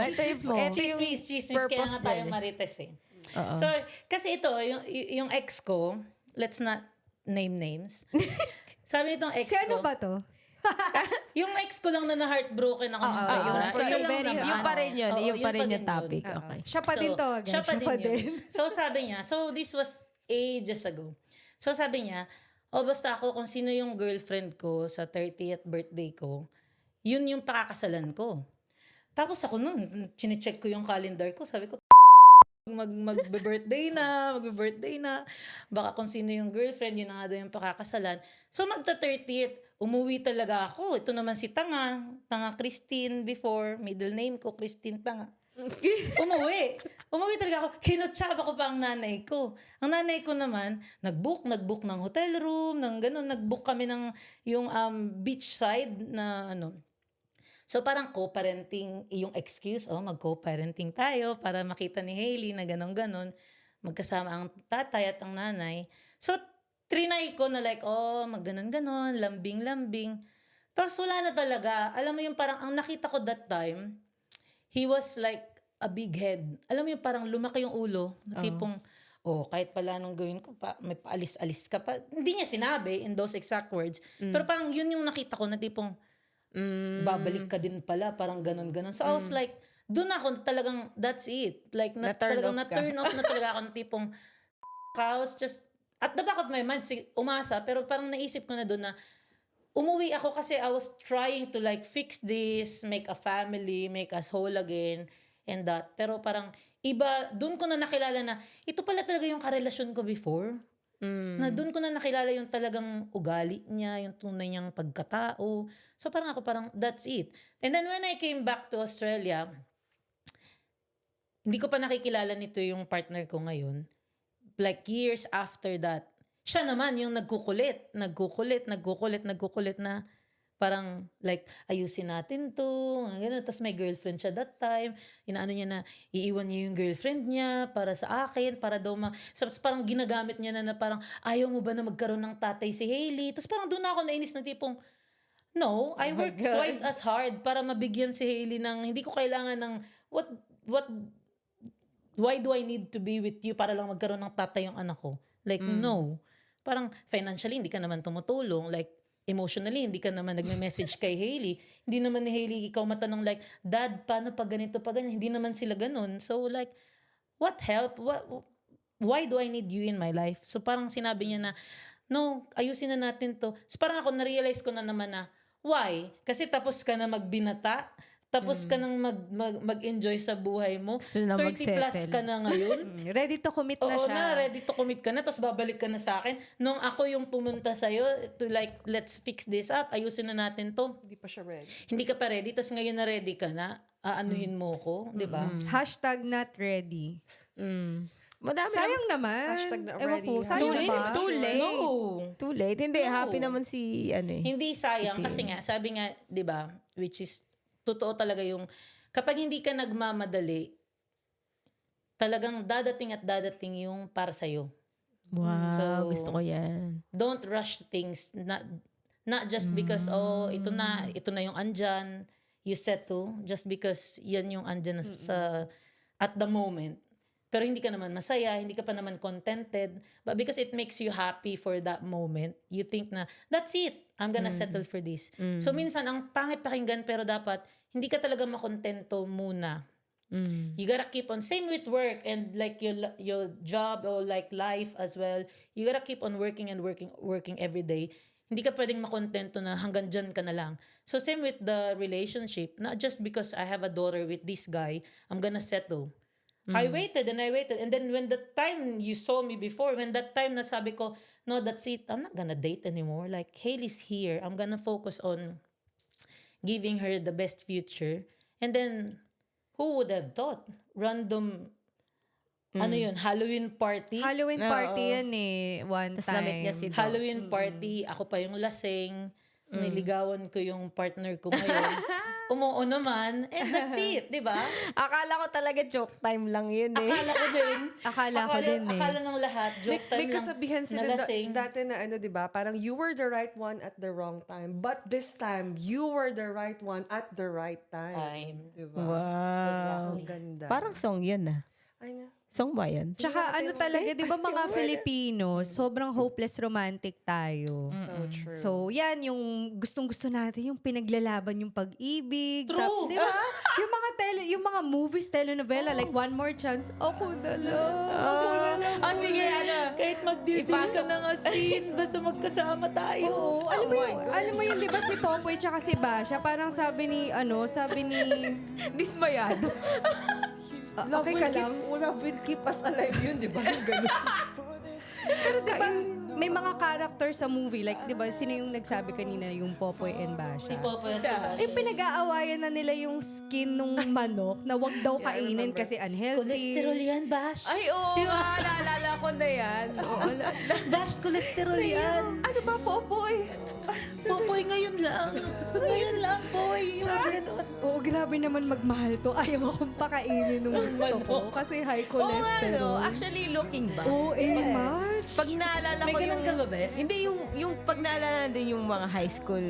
Chismis mo. Chismis. Kaya nga tayo marites eh. So, kasi ito, yung ex ko, let's not name names. Sabi itong ex Si ano ko, ba to? yung ex ko lang na na-heartbroken ako ng sobra. so Isa yung lang very- naman. Yung pa rin yun. Oo, Yung pa rin din yung topic. yun. Okay. Siya pa din to. Again. Siya pa din yun. So sabi niya, so this was ages ago. So sabi niya, basta ako kung sino yung girlfriend ko sa 30th birthday ko, yun yung pakakasalan ko. Tapos ako nun, chinecheck ko yung calendar ko, sabi ko, magbe-birthday na. Baka kung sino yung girlfriend, yun na nga daw yung pakakasalan. So magta-30th, umuwi talaga ako. Ito naman si Tanga Christine before, middle name ko, Christine Tanga. Umuwi talaga ako. Kinutsaba ko pa ang nanay ko. Ang nanay ko naman, nag-book ng hotel room, ng ganun, nag-book kami ng yung beachside na So parang co-parenting yung excuse, mag-co-parenting tayo para makita ni Hailey na ganon-ganon. Magkasama ang tatay at ang nanay. So trinay ko na like, mag-ganon-ganon, lambing-lambing. Tapos wala na talaga. Alam mo yung parang, ang nakita ko that time, he was like a big head. Alam mo yung parang lumaki yung ulo. Na tipong, kahit pala nung gawin ko, may paalis-alis ka pa. Hindi niya sinabi in those exact words. Pero parang yun yung nakita ko na tipong, babalik ka din pala, parang ganon-ganon. So I was like, doon ako talagang, that's it. Like, talagang na-turn off na talaga ako na tipong, I was just, at the back of my mind, umasa, pero parang naisip ko na doon na, umuwi ako kasi I was trying to like fix this, make a family, make us whole again, and that. Pero parang, iba, doon ko na nakilala na, ito pala talaga yung karelasyon ko before. Na doon ko na nakilala yung talagang ugali niya, yung tunay niyang pagkatao. So parang that's it. And then when I came back to Australia, hindi ko pa nakikilala nito yung partner ko ngayon. Like years after that, siya naman yung nagkukulit na parang like, ayusin natin to, gano'n. Tapos may girlfriend siya that time. Inaano niya na, iiwan niya yung girlfriend niya para sa akin, para daw Tapos parang ginagamit niya na parang, ayaw mo ba na magkaroon ng tatay si Hailey? Tapos parang doon ako nainis na tipong, no, I worked twice as hard para mabigyan si Hailey ng, hindi ko kailangan ng, why do I need to be with you para lang magkaroon ng tatay yung anak ko? Like, no. Parang financially, hindi ka naman tumutulong. Like, emotionally, hindi ka naman nagme-message kay Hailey. Hindi naman ni Hailey ikaw matanong like, Dad, paano pag ganito, pag ganyan? Hindi naman sila ganun. So like, what help? Why do I need you in my life? So parang sinabi niya na, no, ayusin na natin to. So parang ako, na-realize ko na naman na, why? Kasi tapos ka na magbinata, tapos ka nang mag-enjoy sa buhay mo. Gusto na 30 plus ka na ngayon. Ready to commit na Oo siya. na, ready to commit ka na, tapos babalik ka na sa akin. Nung ako yung pumunta sa'yo, to like, let's fix this up, ayusin na natin to. Hindi pa siya ready. Hindi ka pa ready, tapos ngayon na ready ka na, aanuhin mo ko, di ba? Hashtag not ready. Madami Sayang naman. Hashtag not Ewan ready. ko, sayang Hindi, ba? Too late. No. Too late. Hindi, No. happy naman si, Hindi sayang, kasi nga, sabi nga, di ba, which is, totoo talaga yung, kapag hindi ka nagmamadali, talagang dadating yung para sa'yo. Wow, So, gusto ko yan. Don't rush things, not just because, ito na yung andyan, you set to, just because yan yung andyan na sa, at the moment. pero hindi ka naman masaya, hindi ka pa naman contented, but because it makes you happy for that moment, you think na, that's it, I'm gonna settle for this. So minsan, ang pangit pakinggan, pero dapat, hindi ka talaga makontento muna. You gotta keep on, same with work, and like your job, or like life as well, you gotta keep on working and working every day. Hindi ka pwedeng makontento na hanggang dyan ka na lang. So same with the relationship, not just because I have a daughter with this guy, I'm gonna settle. I waited, and then when the time you saw me before, when that time na sabi ko, no, that's it, I'm not gonna date anymore. Like, Hailey's here, I'm gonna focus on giving her the best future. And then, who would have thought? Random, ano yun, Halloween party? Halloween party Oo. yan eh, one Tas namit time. niya si Doc. Halloween party, ako pa yung lasing, niligawan ko yung partner ko ngayon. Umuo naman, and that's it, di ba? Akala ko talaga joke time lang yun eh. Akala ko din. Akala ko din eh. Akala ng lahat, joke time May lang. kasabihan sila na lasing. dati na ano, di ba? Parang you were the right one at the wrong time. But this time, you were the right one at the right time. Di ba? Wow. Ang ganda. Parang song yun ah. Ay na. Song ba yan? Tsaka ano talaga, di ba mga Filipino, sobrang hopeless romantic tayo. So true. So, yan, yung gustong-gusto natin, yung pinaglalaban yung pag-ibig. True. Di ba? yung mga movies, telenovela, like One More Chance, ako na lang. Ako na lang. Sige, ano. Kahit mag-deal ka ng asin, basta magkasama tayo. Oo, alam mo yun, di ba si Tomboy tsaka si Basha, parang sabi ni Dismayado. Okay ka lang? Love will keep us alive yun, di ba? Ganun. Pero di ba, may mga character sa movie, like, di ba, sino yung nagsabi kanina, yung Popoy and Basha? Si Popo yan siya. Eh, pinag-aawayan na nila yung skin nung manok na wag daw Yeah, I kainin remember. kasi unhealthy. Cholesterol yan, Bash. Ay, oo. Naalala ko na yan. Bash, cholesterol yan. Ano ba, Popoy? Popoy, ngayon lang. Ngayon lang, boy. Yung ganun. Oo, grabe naman magmahal to. Ayaw akong pakainin nung gusto ko. Kasi high Oo nga, no. cholesterol. Actually, looking back. Oo, much. Pag naalala May ko ganun ka ba, Bes? Hindi, yung pag naalala din yung mga high school,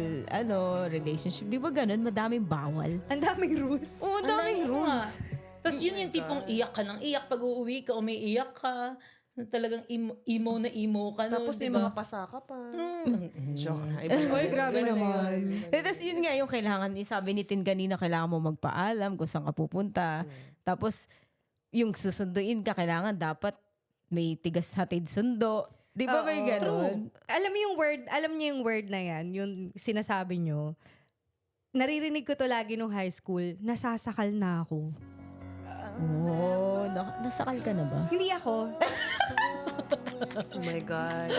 relationship, di ba ganun? Madaming bawal. Ang daming rules. Oo, daming rules. Tapos yun yung tipong iyak ka ng iyak. Pag uuwi ka, umiiyak ka. Talagang emo ka. No, Tapos may diba? mga pasaka pa. Joke na. Oy, grabe naman. Tapos yun nga yung kailangan, yung sabi ni Tin kanina, kailangan mo magpaalam kung saan ka pupunta. Tapos yung susunduin ka, kailangan dapat may tigas hatid sundo. Di ba may Oo. ganun? Alam niyo yung word na yan, yung sinasabi niyo. Naririnig ko to lagi nung high school, nasasakal na ako. Oo, nasakal ka na ba? Hindi ako. Oh my God.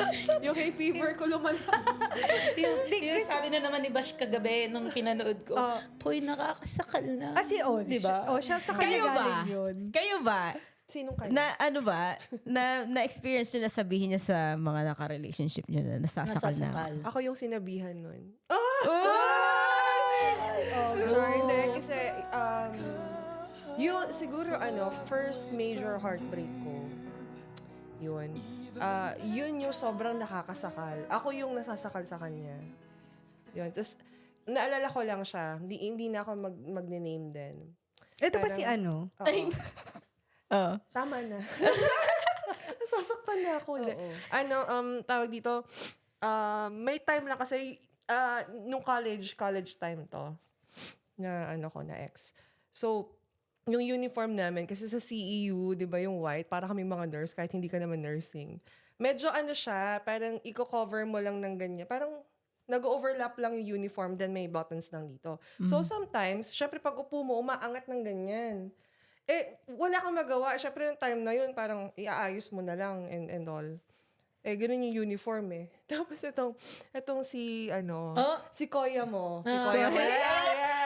Yung hay fever ko lumalang. yung sabi na naman ni Bash kagabi nung pinanood ko, Poy, nakakasakal na. Kasi Diba? siya sa kanya Kayo ba? galing yun. Kayo ba? Sinong kayo? Na ano ba? Na-experience nyo na sabihin nyo sa mga naka-relationship nyo na nasasakal na? Nasasakal. Ako yung sinabihan nun. Sure. Hindi, kasi yung siguro first major heartbreak ko, yun. Yun yung sobrang nakakasakal. Ako yung nasasakal sa kanya. Yun. Tapos, naalala ko lang siya. Hindi na ako magne-name din. Ito pa si Oo. Oo. Tama na. Nasasaktan na ako. Tawag dito, may time lang kasi, nung college time to, na na ex. So, yung uniform namin, kasi sa CEU, di ba yung white, para kami mga nurse, kahit hindi ka naman nursing. Medyo siya, parang i-cover mo lang ng ganyan. Parang nag-overlap lang yung uniform, then may buttons lang dito. So sometimes, syempre pag upo mo, umaangat ng ganyan. Wala kang magawa. Syempre yung time na yun, parang iaayos mo na lang and all. Ganun yung uniform Tapos itong si Koya mo. Si Koya mo.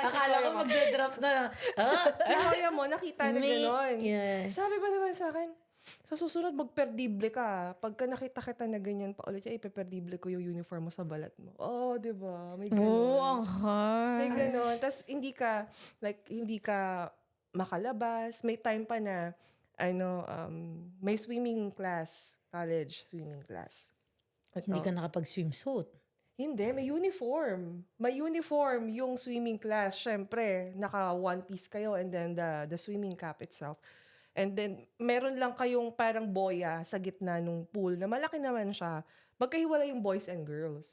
Akala ko magdadrop na. Si Koya mo, nakita na gano'n. Yeah. Sabi ba naman sa akin, sa susunod magperdible ka. Pagka nakita kita na ganyan pa ulit, ipeperdible ko yung uniform mo sa balat mo. Oh, di ba? May gano'n. Oo, ang hard. May gano'n. Tapos hindi ka makalabas. May time pa na, may swimming class. College swimming class. Hindi ka nakapag-swimsuit. Hindi, may uniform. May uniform yung swimming class. Syempre, naka one piece kayo and then the swimming cap itself. And then, meron lang kayong parang boya sa gitna nung pool na malaki naman siya. Magkahiwalay yung boys and girls.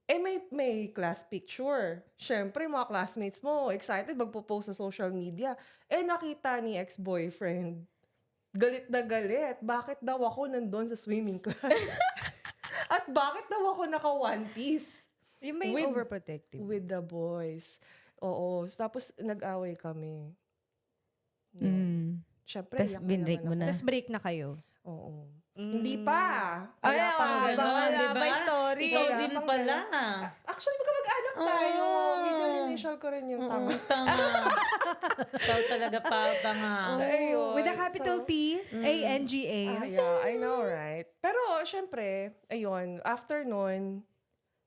Eh, may class picture. Siyempre, mga classmates mo, excited, magpo-post sa social media. Eh, nakita ni ex-boyfriend, galit na galit. Bakit daw ako nandun sa swimming class? At bakit daw ako naka one piece? Yung may With- overprotective. With the boys. Oo. Tapos, nag-away kami. Siyempre, Tapos iyak na binrake naman mo na. ako. Tapos break na kayo. Oo. Hindi pa. Ay, Wala pang wala, ganun. wala. di ba? By story. Ikaw Wala din pang pala. Actually, magkamag-anak tayo. Middle initial ko rin yung tama. Tanga. Ikaw talaga pa, tanga. Ayun. With a capital So, T, A-N-G-A. yeah, I know, right? Pero, syempre, ayun, after nun,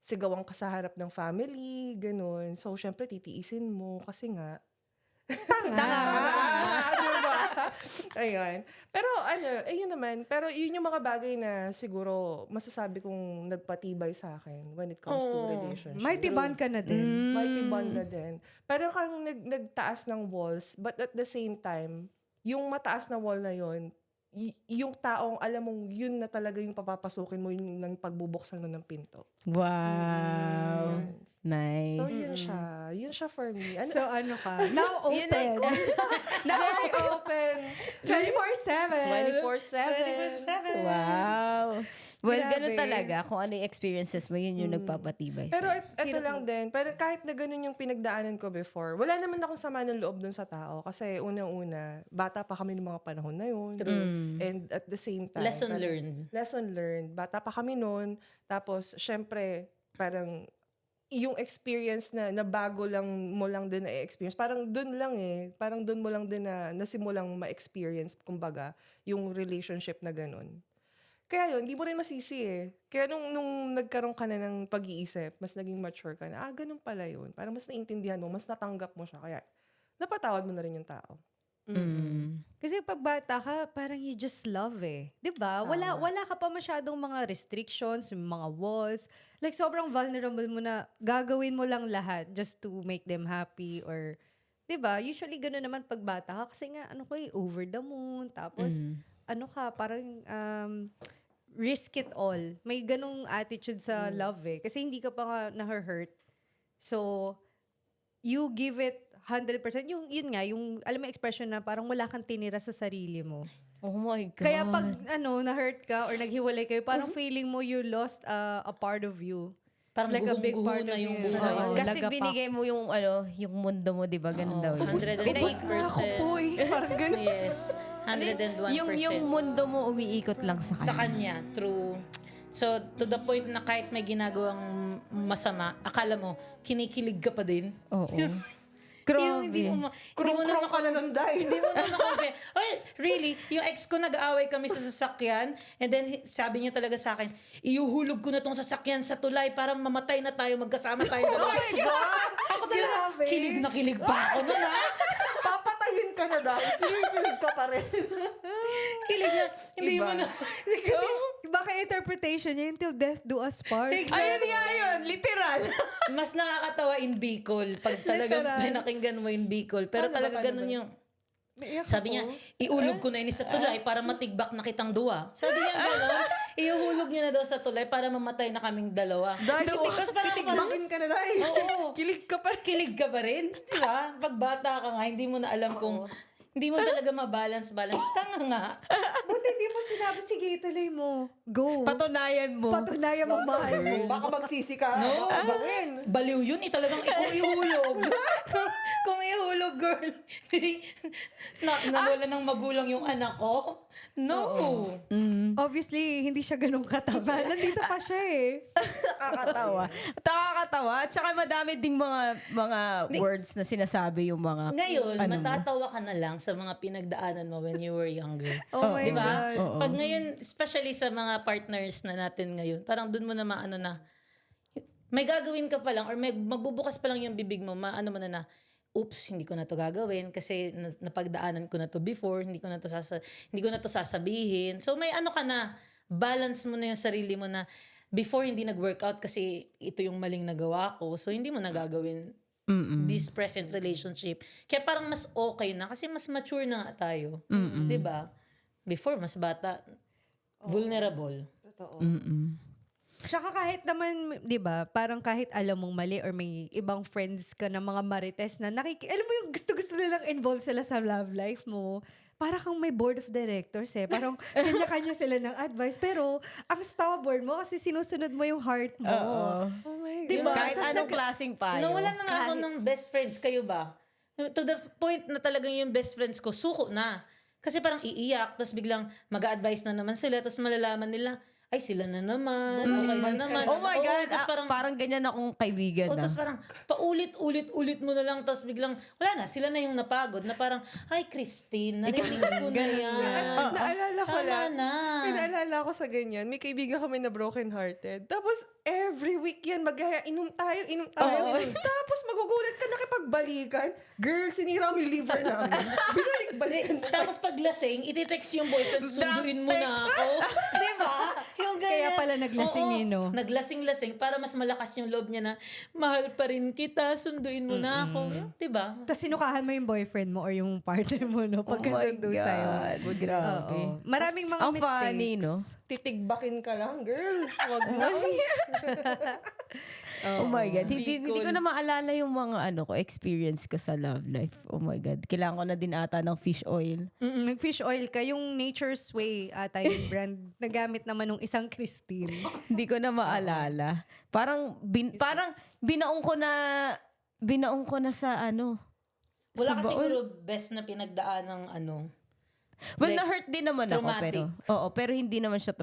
sigawang ka sa harap ng family, ganun. So, syempre, titiisin mo kasi nga, Tanga. diba? Ayun. Pero, ayun naman. Pero, yun yung mga bagay na siguro, masasabi kong nagpatibay sa akin when it comes to relationship. Mighty bond ka na din. Mighty bond na din. Pero kang nagtaas ng walls, but at the same time, yung mataas na wall na yun, yung taong alam mong yun na talaga yung papapasukin mo, yun ng pagbubuksan mo ng pinto. Wow. Nice. So, yun siya. Yun siya for me. So, ano ka? Now Yun na- open. Very open. 24/7. 24/7. Wow. Well, Grabe. ganun talaga. Kung ano yung experiences mo, yun yung nagpapatibay Pero sa'yo. ito lang din, pero kahit na ganun yung pinagdaanan ko before, wala naman akong sama ng loob dun sa tao. Kasi unang-una, bata pa kami ng mga panahon na yun. And at the same time, Lesson parang- learned. Lesson learned. Bata pa kami noon. Tapos, syempre, parang yung experience na bago lang mo lang din na-experience. Parang dun lang Parang dun mo lang din na nasimulang ma-experience, kumbaga, yung relationship na ganun. Kaya yun, hindi mo rin masisi Kaya nung nagkaroon ka na ng pag-iisip, mas naging mature ka na, ganun pala yun. Parang mas naintindihan mo, mas natanggap mo siya. Kaya, napatawad mo na rin yung tao. Kasi pag bata ka, parang you just love 'Di ba? Wala ka pa masyadong mga restrictions, mga walls. Like sobrang vulnerable mo na gagawin mo lang lahat just to make them happy or 'di ba? Usually gano'n naman pag bata ka kasi nga over the moon tapos parang risk it all. May ganong attitude sa love kasi hindi ka pa nga na-hurt. So you give it 100%. Yun nga, yung, alam mo expression na parang wala kang tinira sa sarili mo. Oh my God. Kaya pag, na-hurt ka or naghiwalay kayo, parang feeling mo you lost a part of you. Parang Like a big guhong-guho part na of yung you. buhay. Oo. Kasi Lagapak. binigay mo yung mundo mo, di ba? Ganun daw yun. 108%. Parang ganun. Yes. 101%. Yung mundo mo umiikot lang sa Sa kanya. kanya, true. So, to the point na kahit may ginagawang masama, akala mo, kinikilig ka pa din. Oo. Yung hindi mo Kurong-kurong ka na nun, Day. Hindi mo na makabe. Ay, really, yung ex ko nag-aaway kami sa sasakyan and then sabi niya talaga sa akin, iuhulog ko na tong sasakyan sa tulay para mamatay na tayo, magkasama tayo. Oh my God! Ako talaga, kilig na kilig pa ako nun, ha? Papatayin ka na dahil. Kinikilig ka pa rin. Kilig na, hindi mo na. Kasi, baka interpretation niya, until death do us part. Ayun nga yun, literal. Mas nakakatawa in Bicol pag talagang Literal. pinakinggan mo in Bicol. Pero Paano ba, talaga paano ganun ba? yung, Naiyak sabi niya, ako. iulog ko na ini sa tulay para matigbak na kitang duwa. Sabi niya gano'n, iuhulog niya na daw sa tulay para mamatay na kaming dalawa. Dahil Tapos parang titigmakin ka na, Day. Oo. Kilig ka pa rin. Kilig ka pa rin. Di ba? Pag bata ka nga, hindi mo na alam kung, hindi mo talaga ma-balance. Tanga nga. Buti hindi mo sinabi, sige, tuloy mo. Go. Patunayan mo. Patunayan mo mahal mo. Baka magsisi ka. No? Baka gawin. Baliw yun eh. Talagang ikaw ihulog. Kung ihulog, girl. Nawala ng magulang yung anak ko. No. Obviously, hindi siya ganun kataba. Nandito pa siya Nakakatawa. Nakakatawa. At saka madami ding mga words na sinasabi yung mga... Ngayon, Ano mo? matatawa ka na lang sa mga pinagdaanan mo when you were younger. Oh my Di ba? God. Pag ngayon, especially sa mga partners na natin ngayon, parang dun mo na maano na, may gagawin ka pa lang or may magbubukas pa lang yung bibig mo, maano mo na, oops, hindi ko na to gagawin kasi napagdaanan ko na to before, hindi ko na to sasabihin. So may ano ka na, balance mo na yung sarili mo na before hindi nag-workout kasi ito yung maling nagawa ko, so hindi mo na gagawin this present relationship. Kaya parang mas okay na kasi mas mature na nga tayo. 'Di ba? Before mas bata, vulnerable. Totoo. Tsaka kahit naman, di ba, parang kahit alam mong mali or may ibang friends ka na mga marites na alam mo yung gusto-gusto nilang involved sila sa love life mo. Para kang may board of directors eh. Parang kanya-kanya sila ng advice. Pero ang stubborn mo kasi sinusunod mo yung heart mo. Oh my God. Diba? Kahit Tas anong klaseng payo. Nawalan na nga ako ng best friends. Kayo ba? To the point na talagang yung best friends ko, suko na. Kasi parang iiyak, tapos biglang mag-a-advise na naman sila, tapos malalaman nila, ay sila na naman, okay na naman. Oh my Oo, God, tapos parang ganyan akong kaibigan na. tapos parang paulit-ulit mo na lang, tapos biglang, wala na, sila na yung napagod, na parang, ay Christine, narinig ko na yan. Naalala ko Tama lang. na. May naalala ko sa ganyan. May kaibigan kami na broken-hearted. Tapos, every week yan, inom tayo. Tapos, magugulat ka nakipagbalikan. Girl, sinira mo yung liver namin. Binalik-balikan. Tapos pag lasing, ititext yung boyfriend, sunduin mo na ako. Di ba? Yung Kaya ganyan. pala naglasing Oo, eh, no? Naglasing-lasing para mas malakas yung loob niya na, mahal pa rin kita, sunduin mo na ako. Di ba? Tapos sinukahan mo yung boyfriend mo or yung partner mo, no? Pagkasundo sa'yo. Grabe. Oo. Maraming mga Ang mistakes. funny, no? Titigbakin ka lang, girl. Wag na. Oh my God. Hindi ko na maalala yung mga experience ko sa love life. Oh my God. Kailangan ko na din ata ng fish oil. Nag-fish oil ka. Yung Nature's Way ata yung brand na gamit naman ng isang Christine. Hindi ko na maalala. Parang binaong ko na sa Wala sa ka baon. siguro best na pinagdaan ng Well, like, na-hurt din naman ako pero hindi naman siya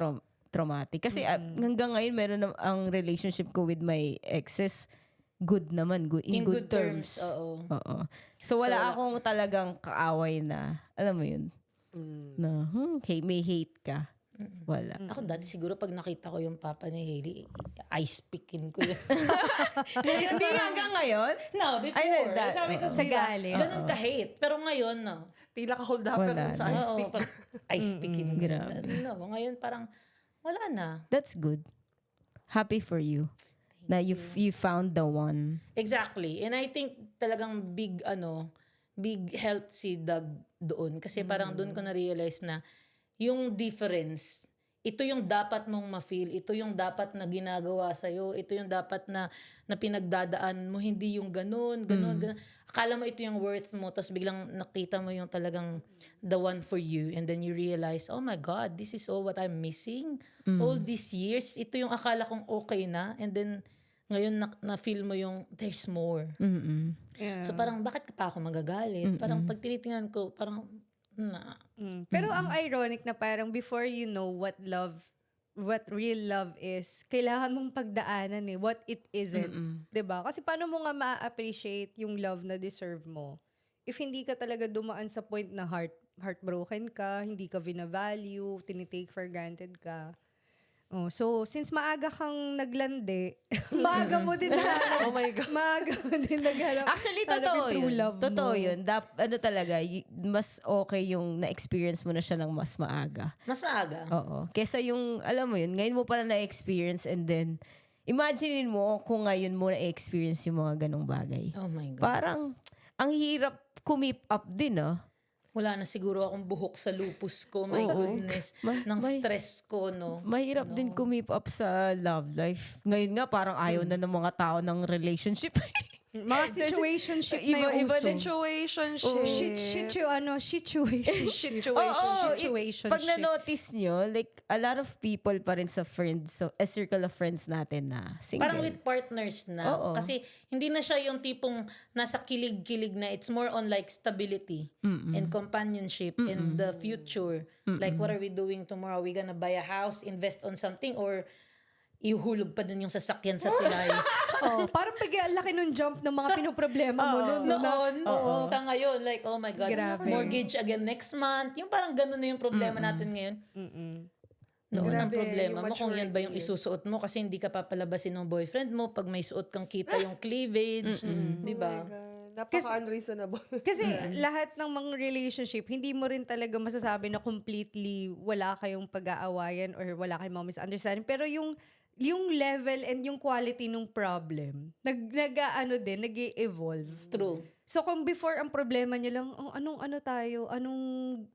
traumatic. Kasi hanggang ngayon meron ang relationship ko with my exes good naman, in good terms. Oo. Oo. So wala akong talagang kaaway na, alam mo yun, na may hate ka. Wala. Ako dati siguro pag nakita ko yung papa ni Hailey, ice pickin ko yun. Hindi hanggang ngayon? No, before. I know that. Sabi ko, Sa galing. ganun ka-hate. Pero ngayon, no. Tila ka hold up Wala sa na. ice Oo, pick. parang ice picking. Grabe. No, ngayon parang wala na. That's good. Happy for you. Na you found the one. Exactly. And I think talagang big help si Doug doon. Kasi parang doon ko na-realize na yung difference, ito yung dapat mong ma-feel, ito yung dapat na ginagawa sa'yo, ito yung dapat na pinagdadaan mo, hindi yung ganun. Akala mo ito yung worth mo, tapos biglang nakita mo yung talagang the one for you, and then you realize, oh my God, this is all what I'm missing. All these years, ito yung akala kong okay na, and then ngayon na-feel mo yung there's more. Yeah. So parang bakit pa ako magagalit? Parang pag tinitingnan ko, parang Pero ang ironic na parang before you know what real love is, kailangan mong pagdaanan what it isn't. 'Di ba? Kasi paano mo nga ma-appreciate yung love na deserve mo if hindi ka talaga dumaan sa point na heartbroken ka, hindi ka vina-value, tinitake for granted ka. Oh, so since maaga kang naglandi, maaga mo din Oh my God. maaga mo din naghanap. Actually, hanap totoo yung true yun. love Totoo mo. yun. Talaga, mas okay yung na-experience mo na siya ng mas maaga. mas maaga. Oo. Kesa yung, alam mo yun, ngayon mo pala na-experience and then, imaginein mo kung ngayon mo na-experience yung mga ganong bagay. Oh my God. Parang, ang hirap kumip up din, Wala na siguro akong buhok sa lupus ko. My goodness. Ng stress ko, no? Mahirap din kumip up sa love life. Ngayon nga, parang ayaw na ng mga tao ng relationship. Mga situationship na yung Iba uso. Situationship. Situation. Pag na-notice nyo, like, a lot of people pa rin sa friends, so a circle of friends natin na single. Parang with partners na. Oo. Kasi hindi na siya yung tipong nasa kilig-kilig na. It's more on like stability and companionship in the future. Like, what are we doing tomorrow? Are we gonna buy a house, invest on something, or ihuhulog pa din yung sasakyan sa tulay? Parang laki nung jump ng mga pinoproblema mo noon. Sa ngayon, like, oh my God, Grabe. mortgage again next month. Yung parang ganun na yung problema natin ngayon. Noon ang Grabe, problema yung mo kung yan ba yung maturity. isusuot mo kasi hindi ka papalabasin ng boyfriend mo pag may suot kang kita yung cleavage. Di ba? Napaka-unreasonable. Kasi lahat ng mga relationship, hindi mo rin talaga masasabi na completely wala kayong pag-aawayan or wala kayong mga misunderstanding. Pero yung level and yung quality ng problem, nag-evolve. True. So kung before ang problema niyo lang, anong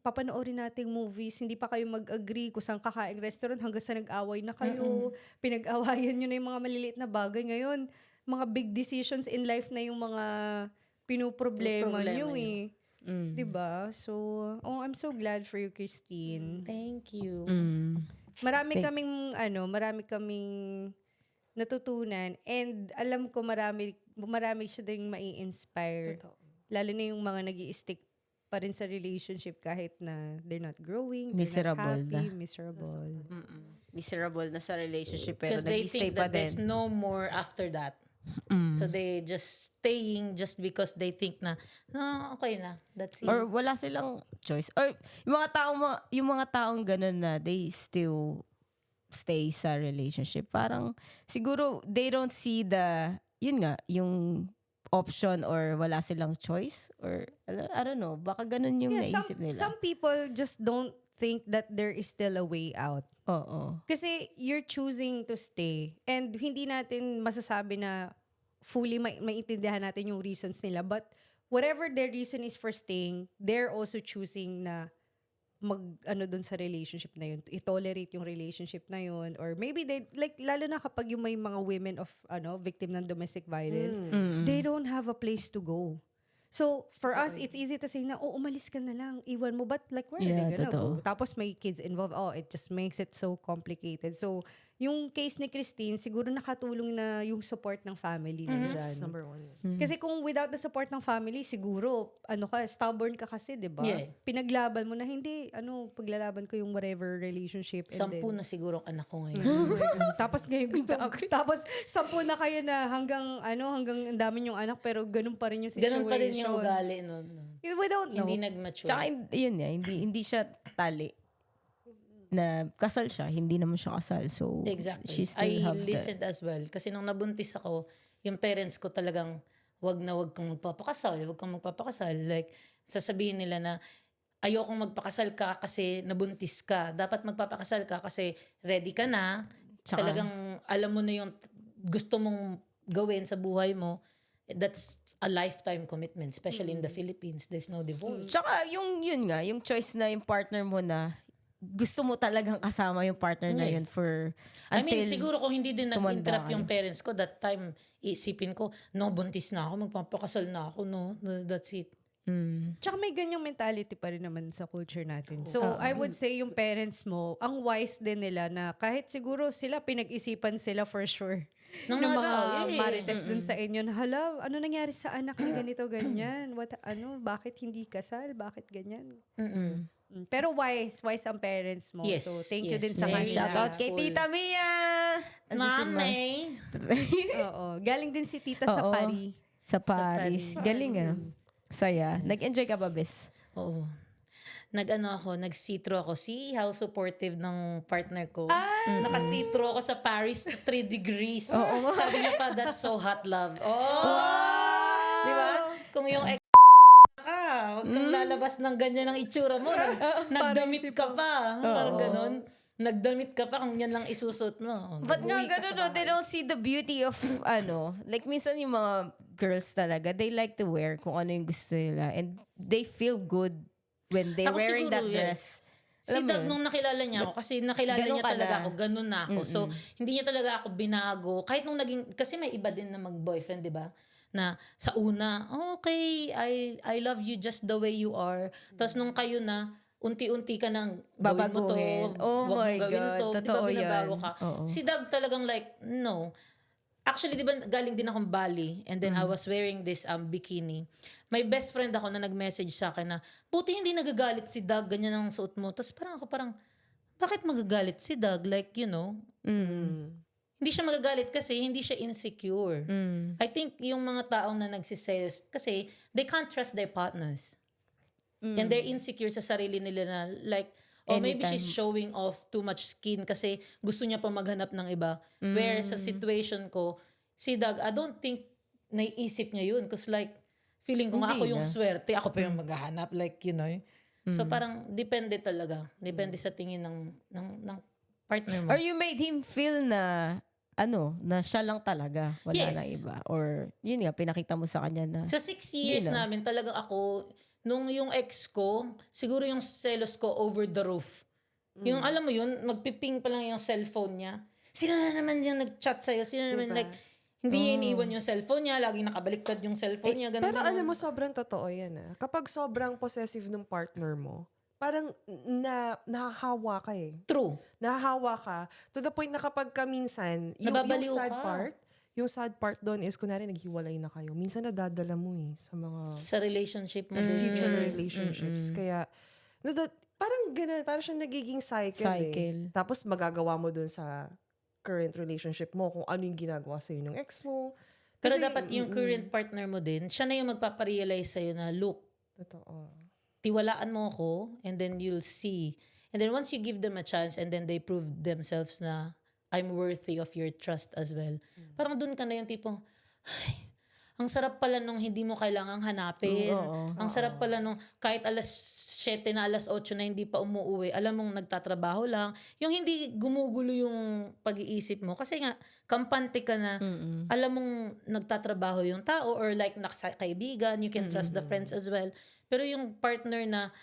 papanoorin nating movies, hindi pa kayo mag-agree kung saan kakaing restaurant hanggang sa nag-away na kayo, pinag-awayan niyo na yung mga maliliit na bagay. Ngayon, mga big decisions in life na yung mga pinoproblema niyo eh. 'Di ba? So, I'm so glad for you, Christine. Thank you. Marami kaming natutunan and alam ko marami siya ding mai-inspire. Totoo. Lalo na yung mga nag-i-stick pa rin sa relationship kahit na they're not growing, Miserable they're not happy, na. miserable. Miserable na sa relationship pero Because they nag-stay think pa that there's din. no more after that. So they just staying just because they think na, no, okay na. That's it. Or wala silang choice. Or yung mga taong ganun na they still stay sa relationship. Parang siguro they don't see yung option or wala silang choice or I don't know, baka ganun yung naisip nila. Some people just don't think that there is still a way out. Oo. Kasi you're choosing to stay and hindi natin masasabi na fully maintindihan natin yung reasons nila. But whatever their reason is for staying, they're also choosing na dun sa relationship na yun, i-tolerate yung relationship na yun, or maybe they, like, lalo na kapag yung may mga women of, victim ng domestic violence, they don't have a place to go. So, for us, it's easy to say na, umalis ka na lang, iwan mo, but like, where are they gonna totoo. go? Tapos may kids involved, it just makes it so complicated. So, yung case ni Christine, siguro nakatulong na yung support ng family nandyan. Number one. Kasi kung without the support ng family, siguro, stubborn ka kasi, di ba? Yeah. Pinaglaban mo na, hindi, paglalaban ko yung whatever relationship. And 10 na siguro ang anak ko ngayon. tapos ngayon tapos 10 na kayo na hanggang ang dami yung anak, pero ganun pa rin yung situation. Ganun pa din yung ugali. No. We don't know. Hindi nag-mature. Tsaka yun nga, hindi siya tali na kasal siya, hindi naman siya kasal. So, Exactly. she still I have listened as well. Kasi nung nabuntis ako, yung parents ko talagang, wag kang magpapakasal. Like, sasabihin nila na, ayokong magpakasal ka kasi nabuntis ka. Dapat magpapakasal ka kasi ready ka na. Tsaka- Talagang alam mo na yung gusto mong gawin sa buhay mo. That's a lifetime commitment, especially in the Philippines. There's no divorce. Tsaka yung choice na yung partner mo na gusto mo talagang kasama yung partner na yun for I until mean, siguro kung hindi din tumanda nag-interrupt yung kayo. parents ko, that time, isipin ko, no, buntis na ako, magpapakasal na ako, no, that's it. Tsaka may ganyang mentality pa rin naman sa culture natin. So, I would say yung parents mo, ang wise din nila na kahit siguro sila, pinag-isipan sila for sure. Ng Ng mga mga tao, yeah. marites dun sa inyo na, hala, ano nangyari sa anak niya, ganito, ganyan? Bakit hindi kasal? Bakit ganyan? Pero wise ang parents mo. Yes, So, thank you yes. din sa Very kanila. Shout out kay Full. Tita Mia! Mami! Oo. Galing din si tita sa Oo. Paris. Sa Paris. Galing Saya. Nag-enjoy ka ba, Bes? Oo. Nag-see-through ako. See how supportive ng partner ko. Naka-see-through ako sa Paris 3 degrees. Sabi niya pa, that's so hot, love. Di ba? Kung yung ka, huwag kang lalabas ng ganyan ang itsura mo. Nagdamit ka pa. Parang ganun. Nagdamit ka pa kung yan lang isusot mo. But nga, Uwi ka ganun, sa no, they don't see the beauty of, like minsan yung mga girls talaga, they like to wear kung ano yung gusto nila. And they feel good when they're Ako wearing siguro, that yeah. dress. Si Alam mo Doug, yun? nung nakilala niya ako, kasi nakilala Ganun niya ka talaga na. ako, ganun na ako. So, hindi niya talaga ako binago. Kahit nung kasi may iba din na mag-boyfriend, di ba? Na sa una, okay, I love you just the way you are. Tapos nung kayo na, unti-unti ka nang gawin mo to, Babaguhin. Oh wag my mong gawin God, to. Di ba totoo binabago yan. ka? Oo. Si Doug talagang like, no. Actually, di ba galing din akong Bali and then I was wearing this bikini. My best friend ako na nag-message sa akin na, buti hindi nagagalit si Doug, ganyan ang suot mo. Tapos parang, bakit magagalit si Doug? Like, hindi siya magagalit kasi hindi siya insecure. I think yung mga taong na nagsisales, kasi they can't trust their partners. And they're insecure sa sarili nila na like, maybe she's showing off too much skin kasi gusto niya pa maghanap ng iba. Where sa situation ko, si Doug, I don't think naiisip niya yun. Because like, feeling ko nga ako Hindi yung na. swerte, ako pa yung maghahanap, like, So parang depende talaga. Depende sa tingin ng partner mo. Or you made him feel na na siya lang talaga. Wala Yes. na iba. Or, yun nga, pinakita mo sa kanya na, Sa 6 years na. namin, talagang ako, nung yung ex ko, siguro yung selos ko over the roof. Yung alam mo yun, magpiping pa lang yung cellphone niya. Sino na naman yung nag-chat sa'yo? Sino naman, Diba? like, hindi niya iniwan yung cellphone niya, laging nakabaliktad yung cellphone niya, ganun, Pero ganun. alam mo, sobrang totoo yan. Kapag sobrang possessive ng partner mo, parang nahahawa ka eh. True. Nahahawa ka. To the point na kapag ka minsan, yung Nababaliw sad ka. part, yung sad part doon is, kunwari naghiwalay na kayo. Minsan nadadala mo sa mga Sa relationship mo. future din. relationships. Kaya, parang ganun, parang siya nagiging cycle. Cycle. Tapos magagawa mo doon sa current relationship mo kung ano yung ginagawa sa'yo ng ex mo. Pero Kasi, dapat yung current partner mo din, siya na yung magpaparealize sa'yo na, look, Totoo. tiwalaan mo ako, and then you'll see. And then once you give them a chance, and then they prove themselves na, I'm worthy of your trust as well. Parang dun ka na yung tipong, ay, ang sarap pala nung hindi mo kailangang hanapin. Ang sarap pala nung kahit alas 7 na, alas 8 na hindi pa umuwi, alam mong nagtatrabaho lang. Yung hindi gumugulo yung pag-iisip mo. Kasi nga, kampante ka na, alam mong nagtatrabaho yung tao or like kaibigan, you can trust the friends as well. Pero yung partner na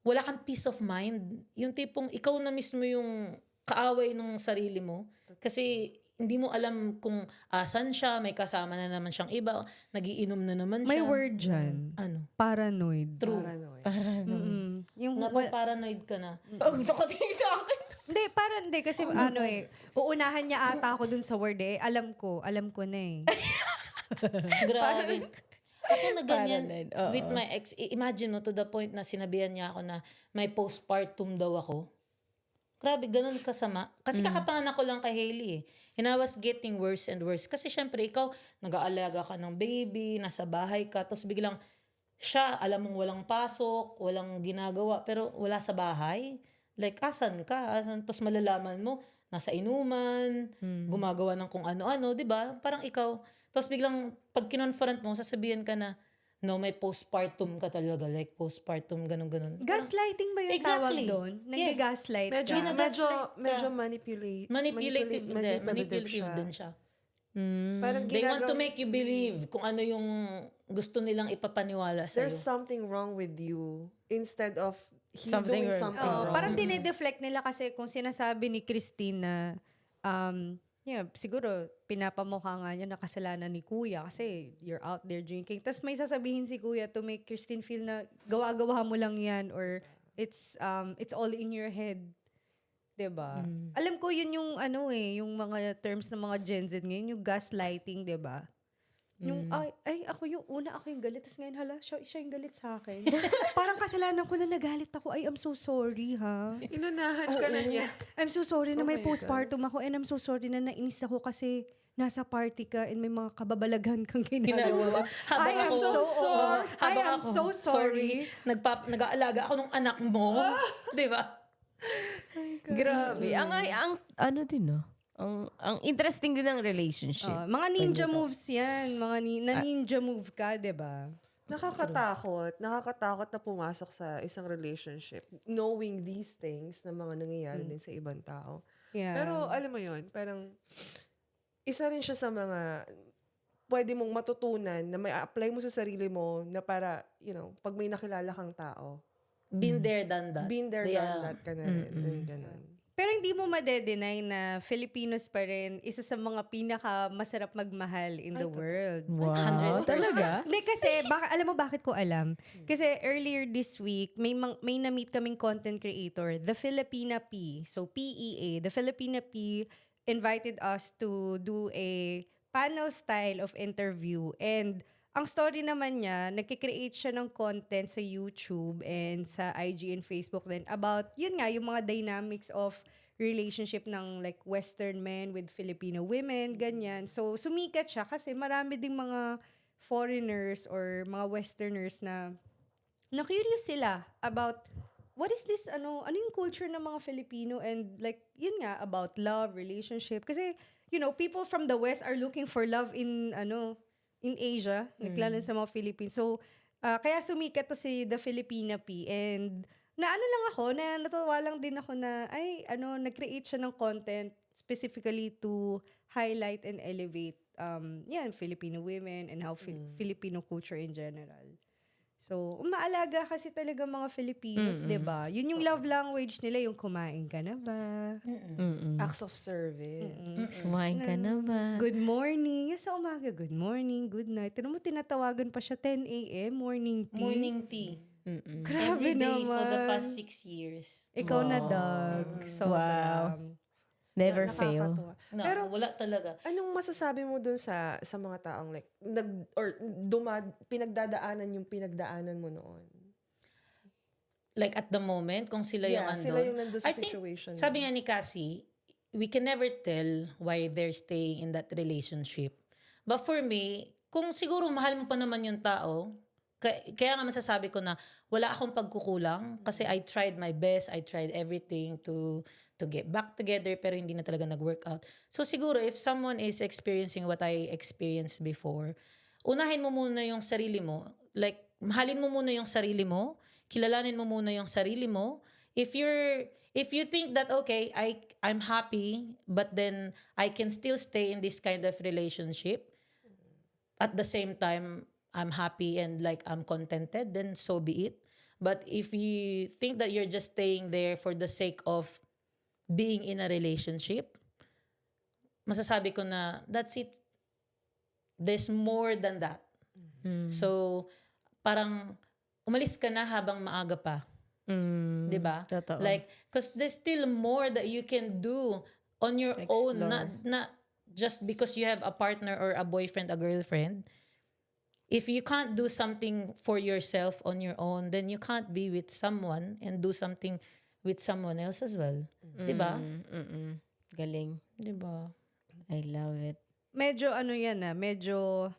wala kang peace of mind, yung tipong ikaw na mismo yung kaaway ng sarili mo. Kasi hindi mo alam kung asan siya, may kasama na naman siyang iba, nagiinom na naman siya. May word dyan. Ano? Paranoid. True. Paranoid. Yung Napaparanoid ka na. nakatingin sa akin. hindi kasi uunahan niya ata ako dun sa word alam ko na Grabe. Ako na ganyan Paranoid, oo. with my ex. Imagine mo to the point na sinabihan niya ako na may postpartum daw ako. Grabe, ganun kasama. Kasi kakapanganak ko lang kay Hailey eh. And I was getting worse and worse. Kasi syempre, ikaw, nag-aalaga ka ng baby, nasa bahay ka, tapos biglang, siya, alam mong walang pasok, walang ginagawa, pero wala sa bahay. Like, asan ka? Tapos malalaman mo, nasa inuman, gumagawa ng kung ano-ano, di ba? Parang ikaw. Tapos biglang, pag kinonfront mo, sasabihan ka na, no, may postpartum ka talaga. Like, postpartum, ganun-ganun. gaslighting ba yung Exactly. tawag doon? Nag-gaslight Medyo, ka? medyo manipulative Manipulative din siya. Parang They want to make you believe kung ano yung gusto nilang ipapaniwala sa'yo. there's something wrong with you instead of he's Something doing wrong. something Oo, wrong. parang dinedeflect nila kasi kung sinasabi ni Christine na siguro pinapamukha nga niya na kasalanan ni Kuya kasi you're out there drinking. Tapos may sasabihin si Kuya to make Christine feel na gawa-gawa mo lang yan or it's all in your head. 'Di ba? Alam ko yun yung yung mga terms ng mga Gen Z ngayon, yung gaslighting, 'di ba? Yung ako yung galit, tapos ngayon siya yung galit sa akin. Parang kasalanan ko na nagalit ako. Ay, I'm so sorry ha. Inunahan ka na niya. I'm so sorry na Oh may my postpartum ako and I'm so sorry na nainis ako kasi nasa party ka and may mga kababalaghan kang ginagawa. Habang I am ako- so sorry. I Habang am ako, so sorry. Nag-aalaga ako ng anak mo. Di ba? Grabe. Ang ano din, no? Ang interesting din ng relationship. Mga ninja moves yan. Na ninja move ka, di ba? Nakakatakot. Nakakatakot na pumasok sa isang relationship knowing these things na mga nangyayari din sa ibang tao. Yeah. Pero alam mo yun, parang isa rin siya sa mga pwede mong matutunan na may apply mo sa sarili mo na para, pag may nakilala kang tao, Been there, done that. been there, done that ka na rin. Ganun. Pero hindi mo madedenay na Filipinos pa rin isa sa mga pinaka-masarap magmahal in the world. Wow. 100%. Talaga? Hindi kasi, alam mo bakit ko alam? Kasi earlier this week, may na-meet kaming content creator, the Filipina P. So, PEA. The Filipina P invited us to do a panel style of interview. And ang story naman niya, nagkikreate siya ng content sa YouTube and sa IG and Facebook din about, yun nga, yung mga dynamics of relationship ng like Western men with Filipino women, ganyan. So, sumikat siya kasi marami ding mga foreigners or mga Westerners na curious sila about what is this, ano yung culture ng mga Filipino and like, yun nga, about love, relationship. Kasi, people from the West are looking for love in in Asia, lalo sa mga Philippines. So, kaya sumikat to si The Filipina P. And natuwa lang din ako na, nag-create siya ng content specifically to highlight and elevate, Filipino women and how Filipino culture in general. So, umaalaga kasi talaga mga Filipinos, 'di ba? Yun yung love language nila, yung kumain ka na ba? Acts of service. Kumain ka na ba? Good morning. Yung sa umaga, good morning, good night. Tinan mo, tinatawagan pa siya 10 a.m. morning tea. Morning tea. Grabe Every day naman. for the past 6 years. Ikaw na, Doug. So, Wow. Never fail. Nakakatuwa. No, Pero wala talaga. anong masasabi mo dun sa mga taong like pinagdadaanan yung pinagdaanan mo noon? Like at the moment, kung sila yung andun. sila yung nandun sa I think, situation. sabi nga ni Cassie, we can never tell why they're staying in that relationship. But for me, kung siguro mahal mo pa naman yung tao, kaya nga masasabi ko na wala akong pagkukulang kasi I tried my best, I tried everything to get back together pero hindi na talaga nag-work out. So siguro if someone is experiencing what I experienced before, unahin mo muna yung sarili mo. Like, mahalin mo muna yung sarili mo, kilalanin mo muna yung sarili mo. If you think that okay, I'm happy but then I can still stay in this kind of relationship, at the same time I'm happy and like I'm contented, then so be it. But if you think that you're just staying there for the sake of being in a relationship, masasabi ko na that's it. There's more than that. So, parang umalis ka na habang maaga pa. 'Di ba? Totoo. Like, because there's still more that you can do on your own, not just because you have a partner or a boyfriend, a girlfriend. If you can't do something for yourself on your own, then you can't be with someone and do something with someone else as well. 'Di ba? Galing. 'Di ba? I love it. medyo medyo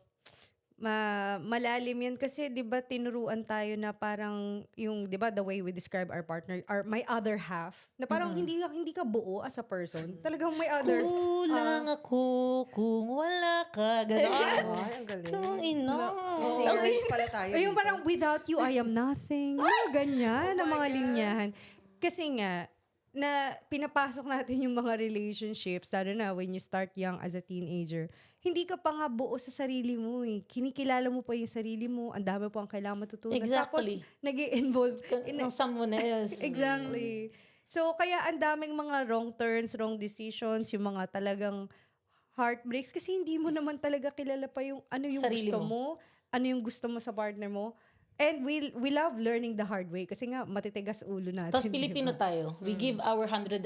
malalim yan kasi 'di ba tinuruan tayo na parang yung 'di ba the way we describe our partner, my other half, na parang hindi ka buo as a person. Talagang may other Kulang ako kung wala ka. Gano'n. Ay, ang galing. Kung ino. Singers pala tayo. Ay, yung dito. parang without you, I am nothing. Yung ganyan, na mga linyahan. Kasi nga, na pinapasok natin yung mga relationships, lalo na when you start young as a teenager, hindi ka pa nga buo sa sarili mo eh. Kinikilala mo pa yung sarili mo, ang dami pa ang kailangan matutunan. Exactly. Tapos, nag-i-involve Ng someone else. Exactly. So, kaya ang daming mga wrong turns, wrong decisions, yung mga talagang heartbreaks kasi hindi mo naman talaga kilala pa yung ano yung Sarili gusto mo, ano yung gusto mo sa partner mo. And we love learning the hard way kasi nga matitigas ulo natin. Tapos Pilipino tayo. We give our 101%.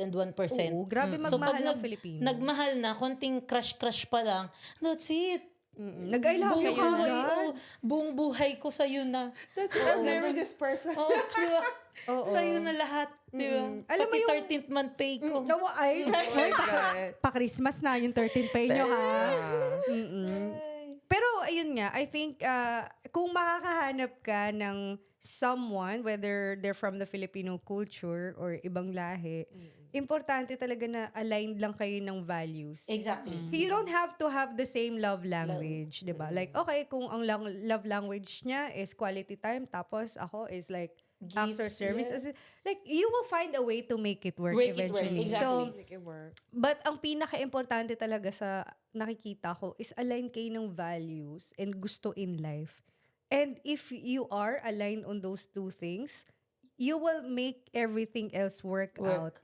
Oo, grabe So magmahal pag ng Filipino. nagmahal na, konting crush pa lang, that's it. Nag-I love you Buong buhay, agad. buong buhay ko sa'yo na. That's it. I'll marry this person. Oh, di ba? Sa'yo na lahat. Di ba? Alam mo Pati yung- 13th month pay ko. Nawa ay, God. pa-Christmas na yung 13 pay nyo ha. Pero ayun nga, I think kung makakahanap ka ng someone, whether they're from the Filipino culture or ibang lahi, importante talaga na aligned lang kayo ng values. Exactly. You don't have to have the same love language, 'di ba? Like okay, kung ang love language niya is quality time, tapos ako is like acts or Gifts, service. yes. Like you will find a way to make it work Make it work, eventually. exactly. So Make it work. but ang pinaka-importante talaga sa nakikita ko is align kayo ng values and gusto in life. And if you are aligned on those two things, you will make everything else work out.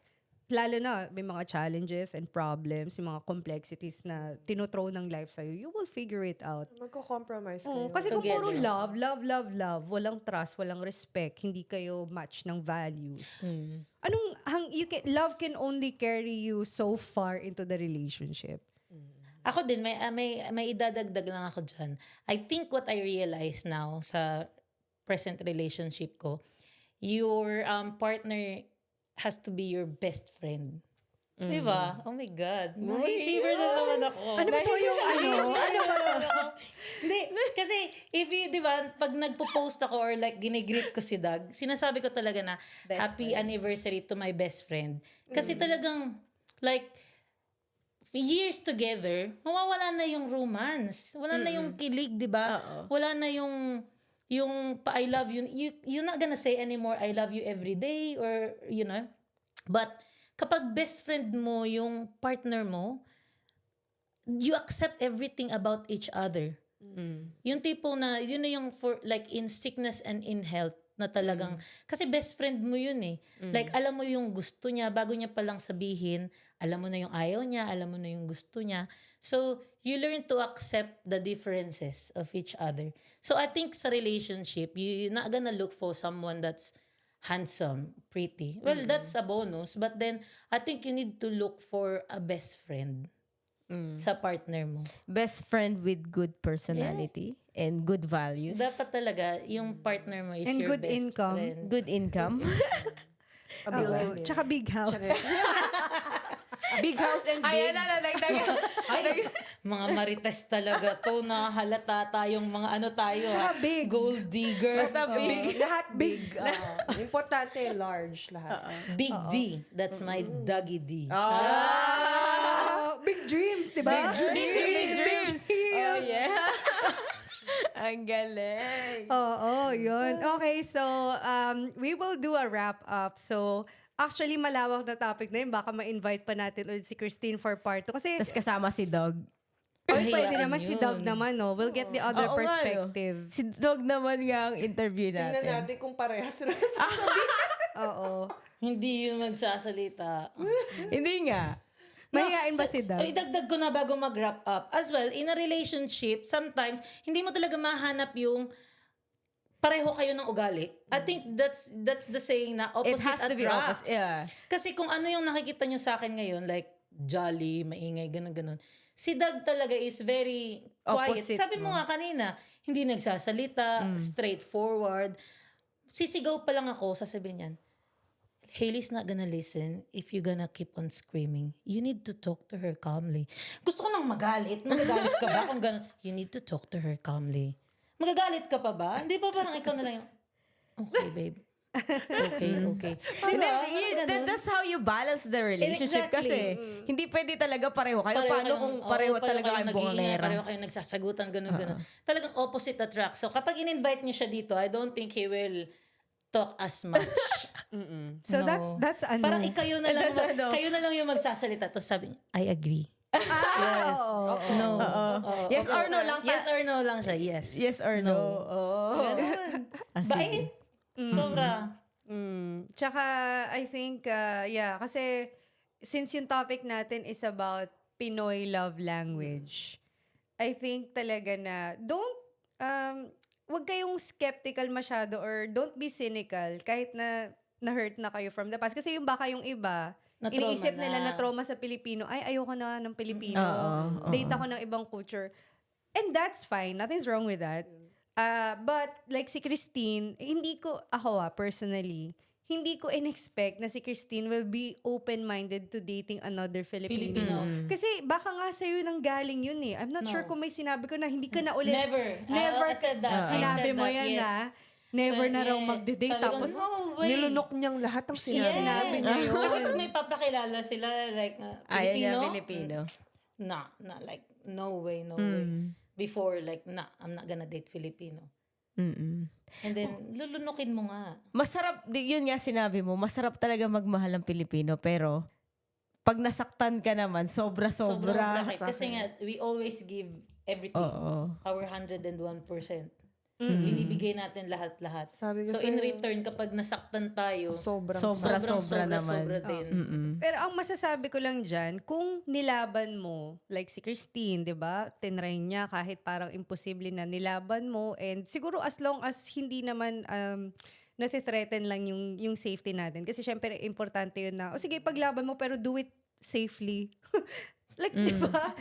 Lalo na, may mga challenges and problems, yung mga complexities na tinothrow ng life sa'yo, you will figure it out. Magko-compromise Oo, kayo. kasi kung puro Together. love, walang trust, walang respect, hindi kayo match ng values. Love can only carry you so far into the relationship. Ako din, may idadagdag lang ako dyan. I think what I realize now sa present relationship ko, your partner has to be your best friend. Di ba? Oh my God. May fever na naman ako. Ano ba to yung Hindi, kasi if you, di ba, pag nagpo-post ako or like ginigreet ko si Doug, sinasabi ko talaga na happy anniversary to my best friend. Kasi talagang, like, years together, mawawala na yung romance. Wala na yung kilig, di ba? Oo. Wala na yung I love you. You're not gonna say anymore, I love you every day or, But kapag best friend mo yung partner mo, you accept everything about each other. Yung tipo na, yun na yung for, like in sickness and in health na talagang, kasi best friend mo yun eh. Like alam mo yung gusto niya, bago niya palang sabihin, alam mo na yung ayaw niya, alam mo na yung gusto niya. So, you learn to accept the differences of each other. So, I think sa relationship, you're not gonna look for someone that's handsome, pretty. Well, that's a bonus. But then, I think you need to look for a best friend sa partner mo. Best friend with good personality and good values. Dapat talaga, yung partner mo is And your good best income. friend. Good income. A Oo. billionaire. Tsaka big house. Big house and big. Ay, mga marites talaga to, na halata tayong mga ano tayo. Tsaka big. Gold digger. Basta big. Lahat big. Importante, large lahat. Big D. That's my Dougie D. Oh, big dreams, di ba? Big dreams. Oh, yeah. Ang galing. Oo, yun. Okay, so we will do a wrap-up. So, actually, malawak na topic na yun. Baka ma-invite pa natin ulit si Christine for part 2. Kasi, Tapos kasama si Dog. pwede Hayaan naman si yun. Doug naman, no? We'll get the other Oo nga, no? perspective. Si Dog naman nga ang interview Tingnan natin. natin kung parehas sila. Oo. Hindi yun magsasalita. Hindi nga. Mahihain ba si Doug? Ay, dagdag ko na bago mag-wrap up. As well, in a relationship, sometimes, hindi mo talaga mahanap yung pareho kayo ng ugali. I think that's the saying na It opposite has to be attracts. opposite. Yeah. Kasi kung ano yung nakikita nyo sa akin ngayon, like jolly, maingay, ganun-ganun. Si Doug talaga is very quiet. Opposite Sabi mo mo. nga kanina, hindi nagsasalita, straightforward. Sisigaw pa lang ako, sasabihin niyan, Hailey's not gonna listen if you're gonna keep on screaming. You need to talk to her calmly. Gusto ko nang magalit. Magagalit ka ba kung gano'n? You need to talk to her calmly. Magagalit ka pa ba? Hindi pa parang ikaw na lang yung, okay, babe. Okay. And then, that's how you balance the relationship Exactly. kasi hindi pwede talaga pareho kayo. Paano kung pareho talaga kayong bungangera? Pareho kayong nagsasagutan, ganun. Talagang opposite attract. So kapag in-invite niyo siya dito, I don't think he will talk as much. So No. that's ano. Parang kayo na lang, That's ano. kayo na lang yung magsasalita. Tapos sabi niya, I agree. Yes. Oo. No. Yes or no lang. Yes or no lang siya. Yes. Yes or no. Oh. Ganun. Ah, Bait. Sobra. Tsaka, I think, kasi since yung topic natin is about Pinoy love language, I think talaga na wag kayong skeptical masyado or don't be cynical kahit na na-hurt na kayo from the past. Kasi yung baka yung iba, Na-trauma iniisip na. nila na trauma sa Pilipino, ay ayoko na ng Pilipino, Oo. date ako ng ibang culture. And that's fine. Nothing's wrong with that. But like si Christine, personally, hindi ko in-expect na si Christine will be open-minded to dating another Filipino. Filipino. Kasi baka nga sa'yo nang galing yun eh. I'm not No. sure kung may sinabi ko na hindi ka na ulit. Never. Never. I said that. I Sinabi said mo that, yan yes. na never na raw Yeah. magde-date. Sabi ko, Tapos, no way. Nilunok niyang lahat ng Yes. sinabi. niya yun. Kasi pag may papakilala sila, like, Ayaw niya Filipino, Filipino. nah, like, no way. Before, like, I'm not gonna date Filipino. And then, lulunukin mo nga. Masarap, yun nga sinabi mo, masarap talaga magmahal ng Pilipino, pero pag nasaktan ka naman, Sobrang sobra-sobra. sakit. Kasi nga, we always give everything. Oo. Our 101%. Binibigay natin lahat-lahat. Sabi ko So, in sa'yo, return, kapag nasaktan tayo, Sobra naman. sobra din. pero ang masasabi ko lang dyan, kung nilaban mo, like si Christine, di ba? Tinry niya kahit parang imposible na nilaban mo. And siguro as long as hindi naman nati-threaten lang yung safety natin. Kasi syempre, importante yun na, sige, paglaban mo, pero do it safely. Like, di ba?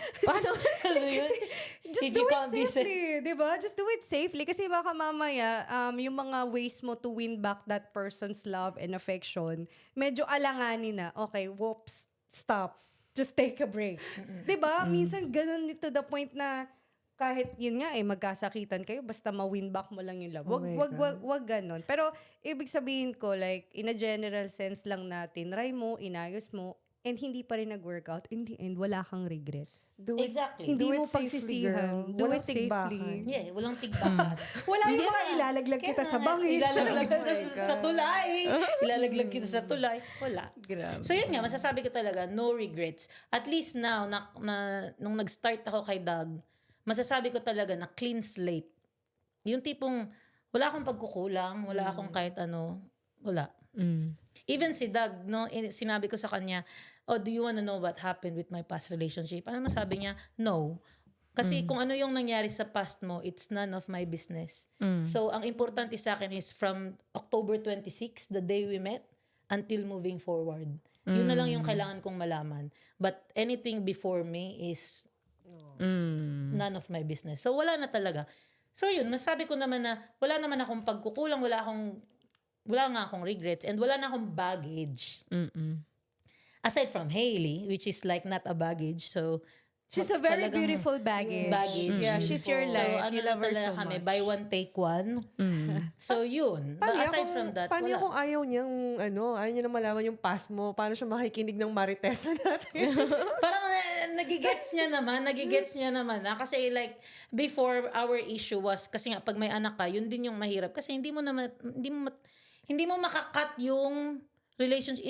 Just If do you it can't be safely, di ba? Just do it safely. Kasi baka mamaya, yung mga ways mo to win back that person's love and affection, medyo alanganin na. Okay, whoops, stop. Just take a break. Di ba? Minsan ganun to the point na kahit yun nga magkasakitan kayo, basta ma-win back mo lang yung love. Wag ganun. Pero, ibig sabihin ko, like, in a general sense lang na tinry mo, inayos mo, and hindi pa rin nag-workout, in the end, wala kang regrets. Do it, Exactly. Hindi do mo it safely, pagsisihan. girl. Do Walang it safely. tigbakan. Yeah, walang tigbakan. Wala yung Hindi mga na. ilalaglag Kaya kita sa nga, bangin. Ilalaglag kita Oh my sa tulay. Ilalaglag kita sa tulay. Wala. Grabe. So yun nga, masasabi ko talaga, no regrets. At least now, nung nag-start ako kay Doug, masasabi ko talaga na clean slate. Yung tipong, wala akong pagkukulang, wala akong kahit ano, wala. Even si Doug, no, sinabi ko sa kanya, oh, do you wanna know what happened with my past relationship? Ano masabi niya? No. Kasi kung ano yung nangyari sa past mo, it's none of my business. So, ang importante sa akin is from October 26, the day we met, until moving forward. Yun na lang yung kailangan kong malaman. But anything before me is none of my business. So, wala na talaga. So, yun, masabi ko naman na wala naman akong pagkukulang, wala nga akong regrets, and wala na akong baggage. Aside from Hailey, which is like not a baggage. So, She's a very talagang beautiful baggage. baggage. Yeah, she's your So, life. ano You na love her talaga so kami, much. buy one, take one. So, yun. But aside from that, paano wala. kung ayaw niyang, ayaw niya na malaman yung past mo, paano siya makikinig ng Maritesa natin? Parang nagigets niya naman. Kasi like, before, our issue was, kasi nga, pag may anak ka, yun din yung mahirap. Kasi hindi mo makakat yung relationship.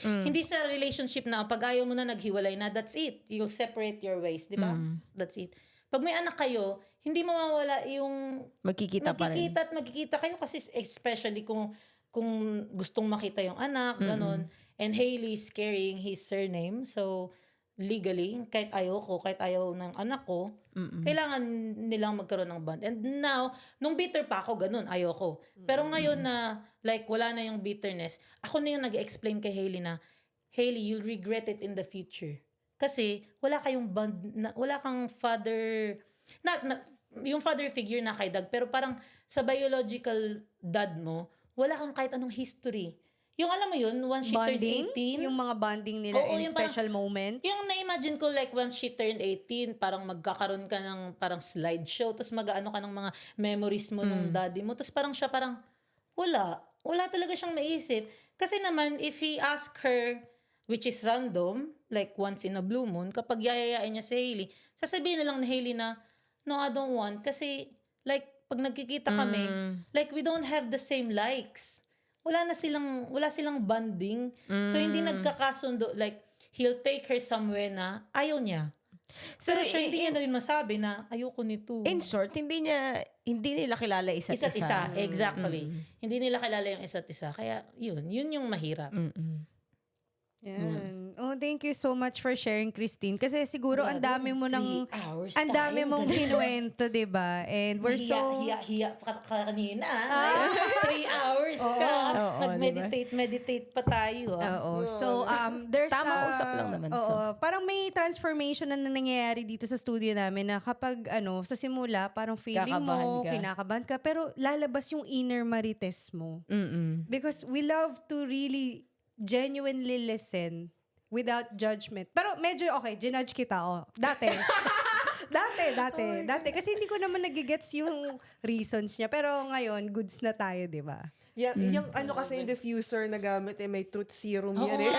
Hindi sa relationship na, pag ayaw mo na naghiwalay na, that's it. You'll separate your ways, di ba? That's it. Pag may anak kayo, hindi mawawala yung Magkikita pa rin. magkikita kayo kasi especially kung gustong makita yung anak, ganon. And Hailey's carrying his surname. So, legally, kahit ayaw ng anak ko, kailangan nilang magkaroon ng bond. And now, nung bitter pa ako, ganun, ayoko. Pero ngayon na, like, wala na yung bitterness, ako na yung nag-explain kay Hailey na, Hailey, you'll regret it in the future. Kasi, wala kayong bond, wala kang father, yung father figure na kay Doug, pero parang sa biological dad mo, wala kang kahit anong history. Yung alam mo yun, once she turned 18, yung mga bonding nila Oo, in yung parang- special moments. yung na-imagine ko like once she turned 18, parang magkakaroon ka ng parang slideshow, tapos mag-ano ka ng mga memories mo nung daddy mo, tapos parang siya parang, wala talaga siyang maisip. Kasi naman, if he ask her, which is random, like once in a blue moon, kapag yayayain niya si Hailey, sasabihin na lang ni Hailey na, no, I don't want. Kasi, like, pag nagkikita kami, like, we don't have the same likes. Wala silang bonding. So, hindi nagkakasundo. Like, he'll take her somewhere na ayaw niya. So, Pero siya, hindi niya na rin masabi na ayoko nito. in short, hindi nila kilala isa't Isa't isa. isa. Exactly. Hindi nila kilala yung isa't isa. Kaya, yun yung mahirap. Yan. Oh, thank you so much for sharing, Christine. Kasi siguro ang dami mo 3 hours ang dami tayo, mong ganun. kinuwento, 'di ba? And we're so Hiya ka kanina. 3 hours ka. Oo, Meditate pa tayo. Oo. So, there's Tamang usap lang naman, Oo, so. parang may transformation na nangyayari dito sa studio namin na kapag sa simula, parang feeling mo, Kakabahan ka. kinakabahan ka, pero lalabas yung inner Marites mo. Because we love to really genuinely listen without judgment. Pero medyo okay, ginudge kita, Dati. Dati. Kasi hindi ko naman nagigets yung reasons niya. Pero ngayon, goods na tayo, di ba? Yung kasi yung diffuser na gamit, may truth serum yan eh.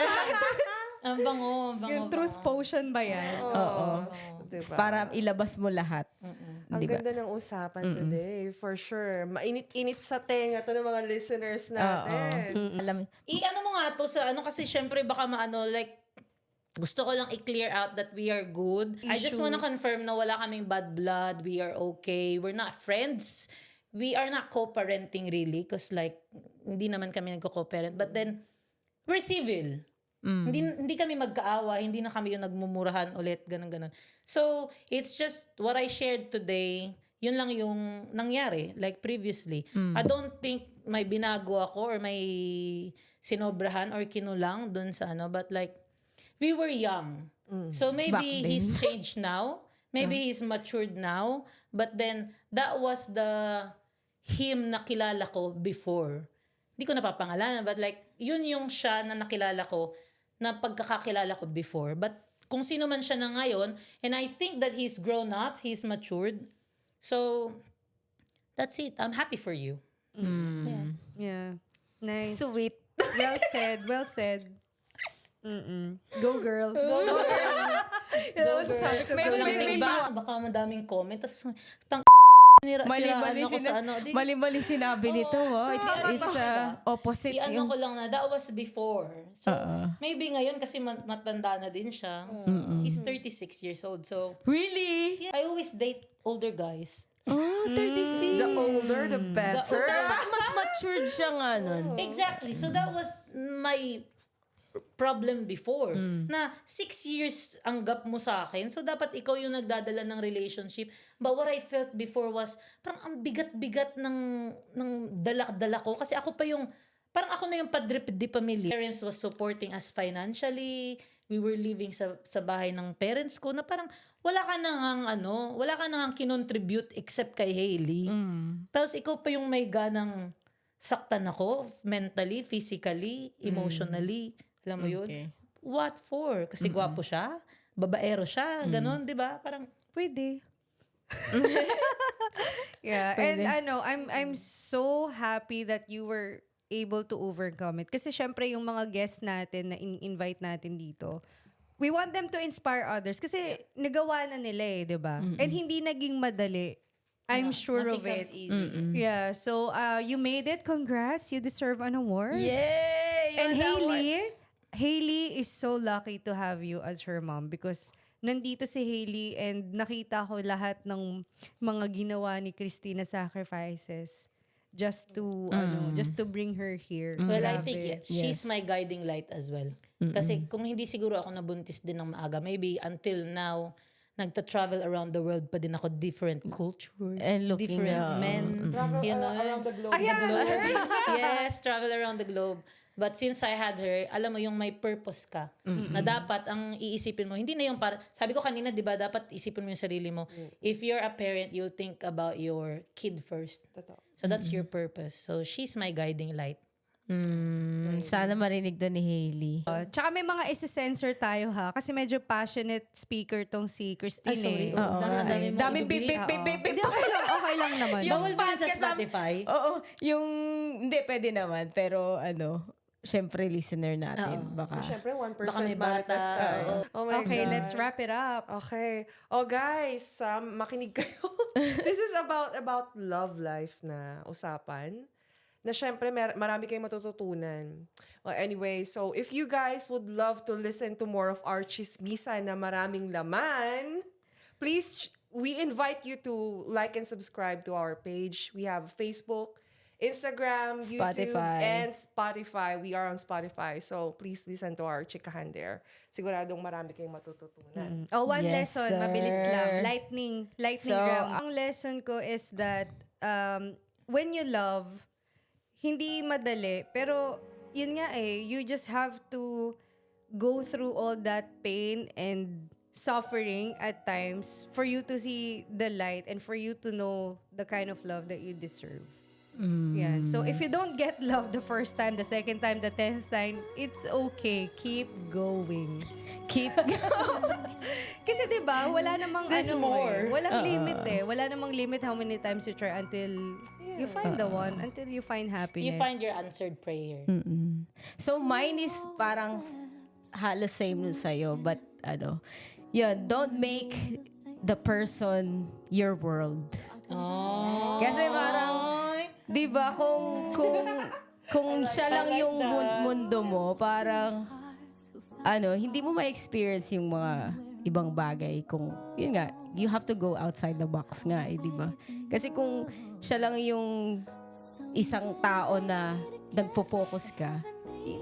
Ang bango. Yung truth potion ba yan? Oo. Diba? Para ilabas mo lahat. Ang Diba? ganda ng usapan today, for sure. Mainit-init sa tenga to ng mga listeners natin. Alam, I-ano mo nga to sa kasi syempre baka like, gusto ko lang i-clear out that we are good. I just wanna confirm na wala kaming bad blood. We are okay. We're not friends. We are not co-parenting really because like, hindi naman kami nagko-co-parent. But then, we're civil. Hindi kami magkaawa, hindi na kami yung nagmumurahan ulit, ganun. So, it's just what I shared today, yun lang yung nangyari, like previously. I don't think may binago ako or may sinobrahan or kinulang dun sa but like, we were young. So, Back maybe then. he's changed now, maybe he's matured now, but then, that was the him na kilala ko before. Hindi ko napapangalanan, but like, yun yung siya na nakilala ko, na pagkakakilala ko before. But kung sino man siya na ngayon, and I think that he's grown up, he's matured. So, that's it. I'm happy for you. Yeah. Yeah. Nice. sweet. Well said. Go girl. Go, girl. May- May iba, baka madaming comment. Tapos, Mali-mali ako sa ano. Di, mali-mali sinabi nito. It's opposite i-ano yung... ko lang na, that was before. So, Oo. maybe ngayon kasi matanda na din siya. He's 36 years old. So, Really? I always date older guys. Oh, 36. The older, the better. Dapat mas matured siya nga nun. Exactly. So that was my problem before. Na 6 years ang gap mo sa akin. So dapat ikaw yung nagdadala ng relationship. But what I felt before was parang ang bigat-bigat ng dalak-dala ko. Kasi ako pa yung, parang ako na yung padre de pamilya. Parents was supporting us financially. We were living sa bahay ng parents ko na parang wala ka nang kinontribute except kay Hailey. Tapos ikaw pa yung may ganang saktan ako mentally, physically, emotionally. Alam mo yun? Okay. What for? Kasi gwapo siya, babaero siya, ganun, 'di ba? Parang Pwede. Yeah, Pwede. and I'm so happy that you were able to overcome it. Kasi syempre yung mga guests natin na invite natin dito, we want them to inspire others. Kasi nagawa na nila 'di ba? And hindi naging madali. I'm sure of nothing it. comes easy. Yeah, so you made it. Congrats. You deserve an award. Yay! And Hailey is so lucky to have you as her mom because nandito si Hailey and nakita ko lahat ng mga ginawa ni Christina sacrifices just to bring her here. Well, I Grabe. think she's my guiding light as well. Kasi kung hindi siguro ako nabuntis din ng maaga, maybe until now, nagta-travel around the world pa din ako, different culture, And looking different men, Travel you know. around the globe. Yes, travel around the globe. But since I had her, alam mo yung may purpose ka. Na dapat ang iisipin mo, hindi na yung para, sabi ko kanina, di ba, dapat isipin mo yung sarili mo. If you're a parent, you'll think about your kid first. Totoo. So that's your purpose. So she's my guiding light. Sana marinig doon ni Hailey. Tsaka may mga isi-censor tayo ha kasi medyo passionate speaker tong si Christine. Ay, sorry. Oo, Dami mo daming ibibigay. bip. Hindi, okay lang naman. Bawal ba yan sa podcast Spotify? Oo, hindi pwede naman. Pero syempre listener natin. Baka. Siyempre, 1% Baka may bata. marites tayo. Oh my Okay, God. let's wrap it up. Okay. Oh guys, makinig kayo. This is about love life na usapan. Na syempre marami kayong matututunan. Well, anyway, so if you guys would love to listen to more of our chismisa na maraming laman, please, we invite you to like and subscribe to our page. We have Facebook, Instagram, YouTube, Spotify. and Spotify. We are on Spotify. So please listen to our chikahan there. Siguradong marami kayong matututunan. Oh, one Yes, lesson, sir. mabilis lang. Lightning So, round. Ang lesson ko is that when you love, hindi madali, pero yun nga you just have to go through all that pain and suffering at times for you to see the light and for you to know the kind of love that you deserve. Yeah. So if you don't get love the first time, the second time, the 10th time, it's okay. Keep going. Keep Kasi 'di ba, wala namang There's more. Walang limit Wala namang limit how many times you try until you find the one, until you find happiness. You find your answered prayer. So mine is parang halos same nun sa'yo. But yun, don't make the person your world. Oh. Kasi parang, di ba, kung siya lang yung mundo mo, parang, hindi mo ma-experience yung mga ibang bagay kung, yun nga, you have to go outside the box nga, di ba? Kasi kung siya lang yung isang tao na nagfo-focus ka,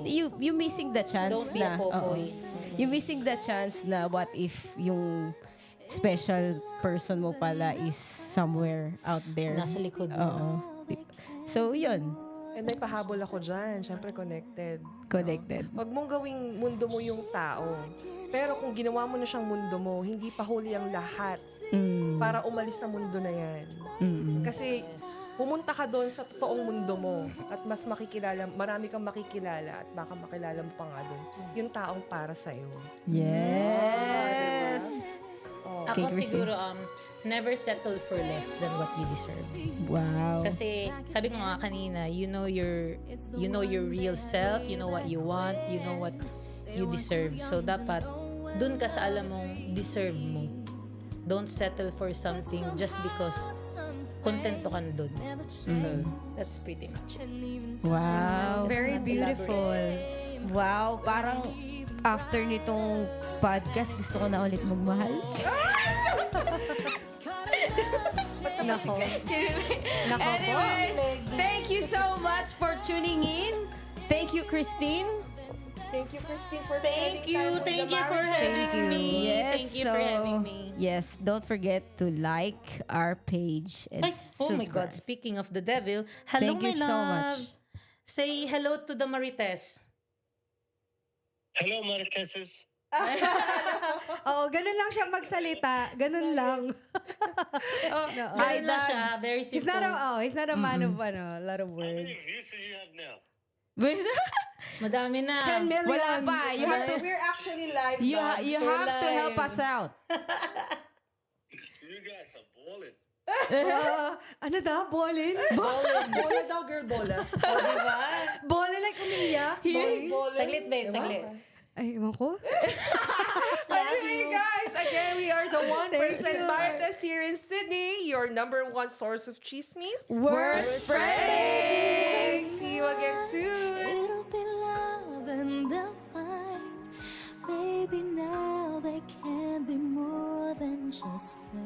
you missing the chance Don't be a popoy. You missing the chance na what if yung special person mo pala is somewhere out there. Nasa likod mo. Oo. So, yun. And may pahabol ako dyan. Siyempre, connected. Connected. Huwag mong gawing mundo mo yung tao. Pero kung ginawa mo na siyang mundo mo, hindi pa huli ang lahat para umalis sa mundo na yan. Kasi pumunta ka doon sa totoong mundo mo at mas makikilala, marami kang makikilala at baka makilala mo pa nga doon yung taong para sa'yo. Yes! Oh. Ako Christine. siguro, never settle for less than what you deserve. Wow. Kasi, sabi ko nga kanina, you know your real self, you know what you want, you know what you deserve. So, dapat, dun ka sa alam mong deserve mo. Don't settle for something just because kontento ka na dun. So, that's pretty much it. Wow. Very beautiful. Wow, parang after nitong podcast, gusto ko na ulit magmahal. Nako. Nako po. Anyway, thank you so much for tuning in. Thank you, Christine. Thank you, Christine, for Thank spending you. time with Thank the you for married having you. me. Yes, Thank you for having me. Yes, don't forget to like our page and Ay, oh my God, subscribe. speaking of the devil, hello Thank my you so love. much. Say hello to the Marites. Hello, Marqueses. Oo, ganun lang siya magsalita. Ganun lang. Ganun na siya, very He's simple. he's not a man of a lot of How many words. views do you have now? Madami na. 10 million. Wala pa. You have to, We're actually live. you, now. you have to help us out. You guys are balling. Ano daw? Bolin? Bola daw, girl, bola. Diba? Bolin like umiiyak? Bolin? Saglit ba? Saglit. Ay, ewan ko. Anyway, guys, again, we are the 1% Thanks so much. Marites here in Sydney, your #1 source of chismes. Worth spreading! See you again soon. It'll be love and they'll find. Maybe now they can be more than just friends.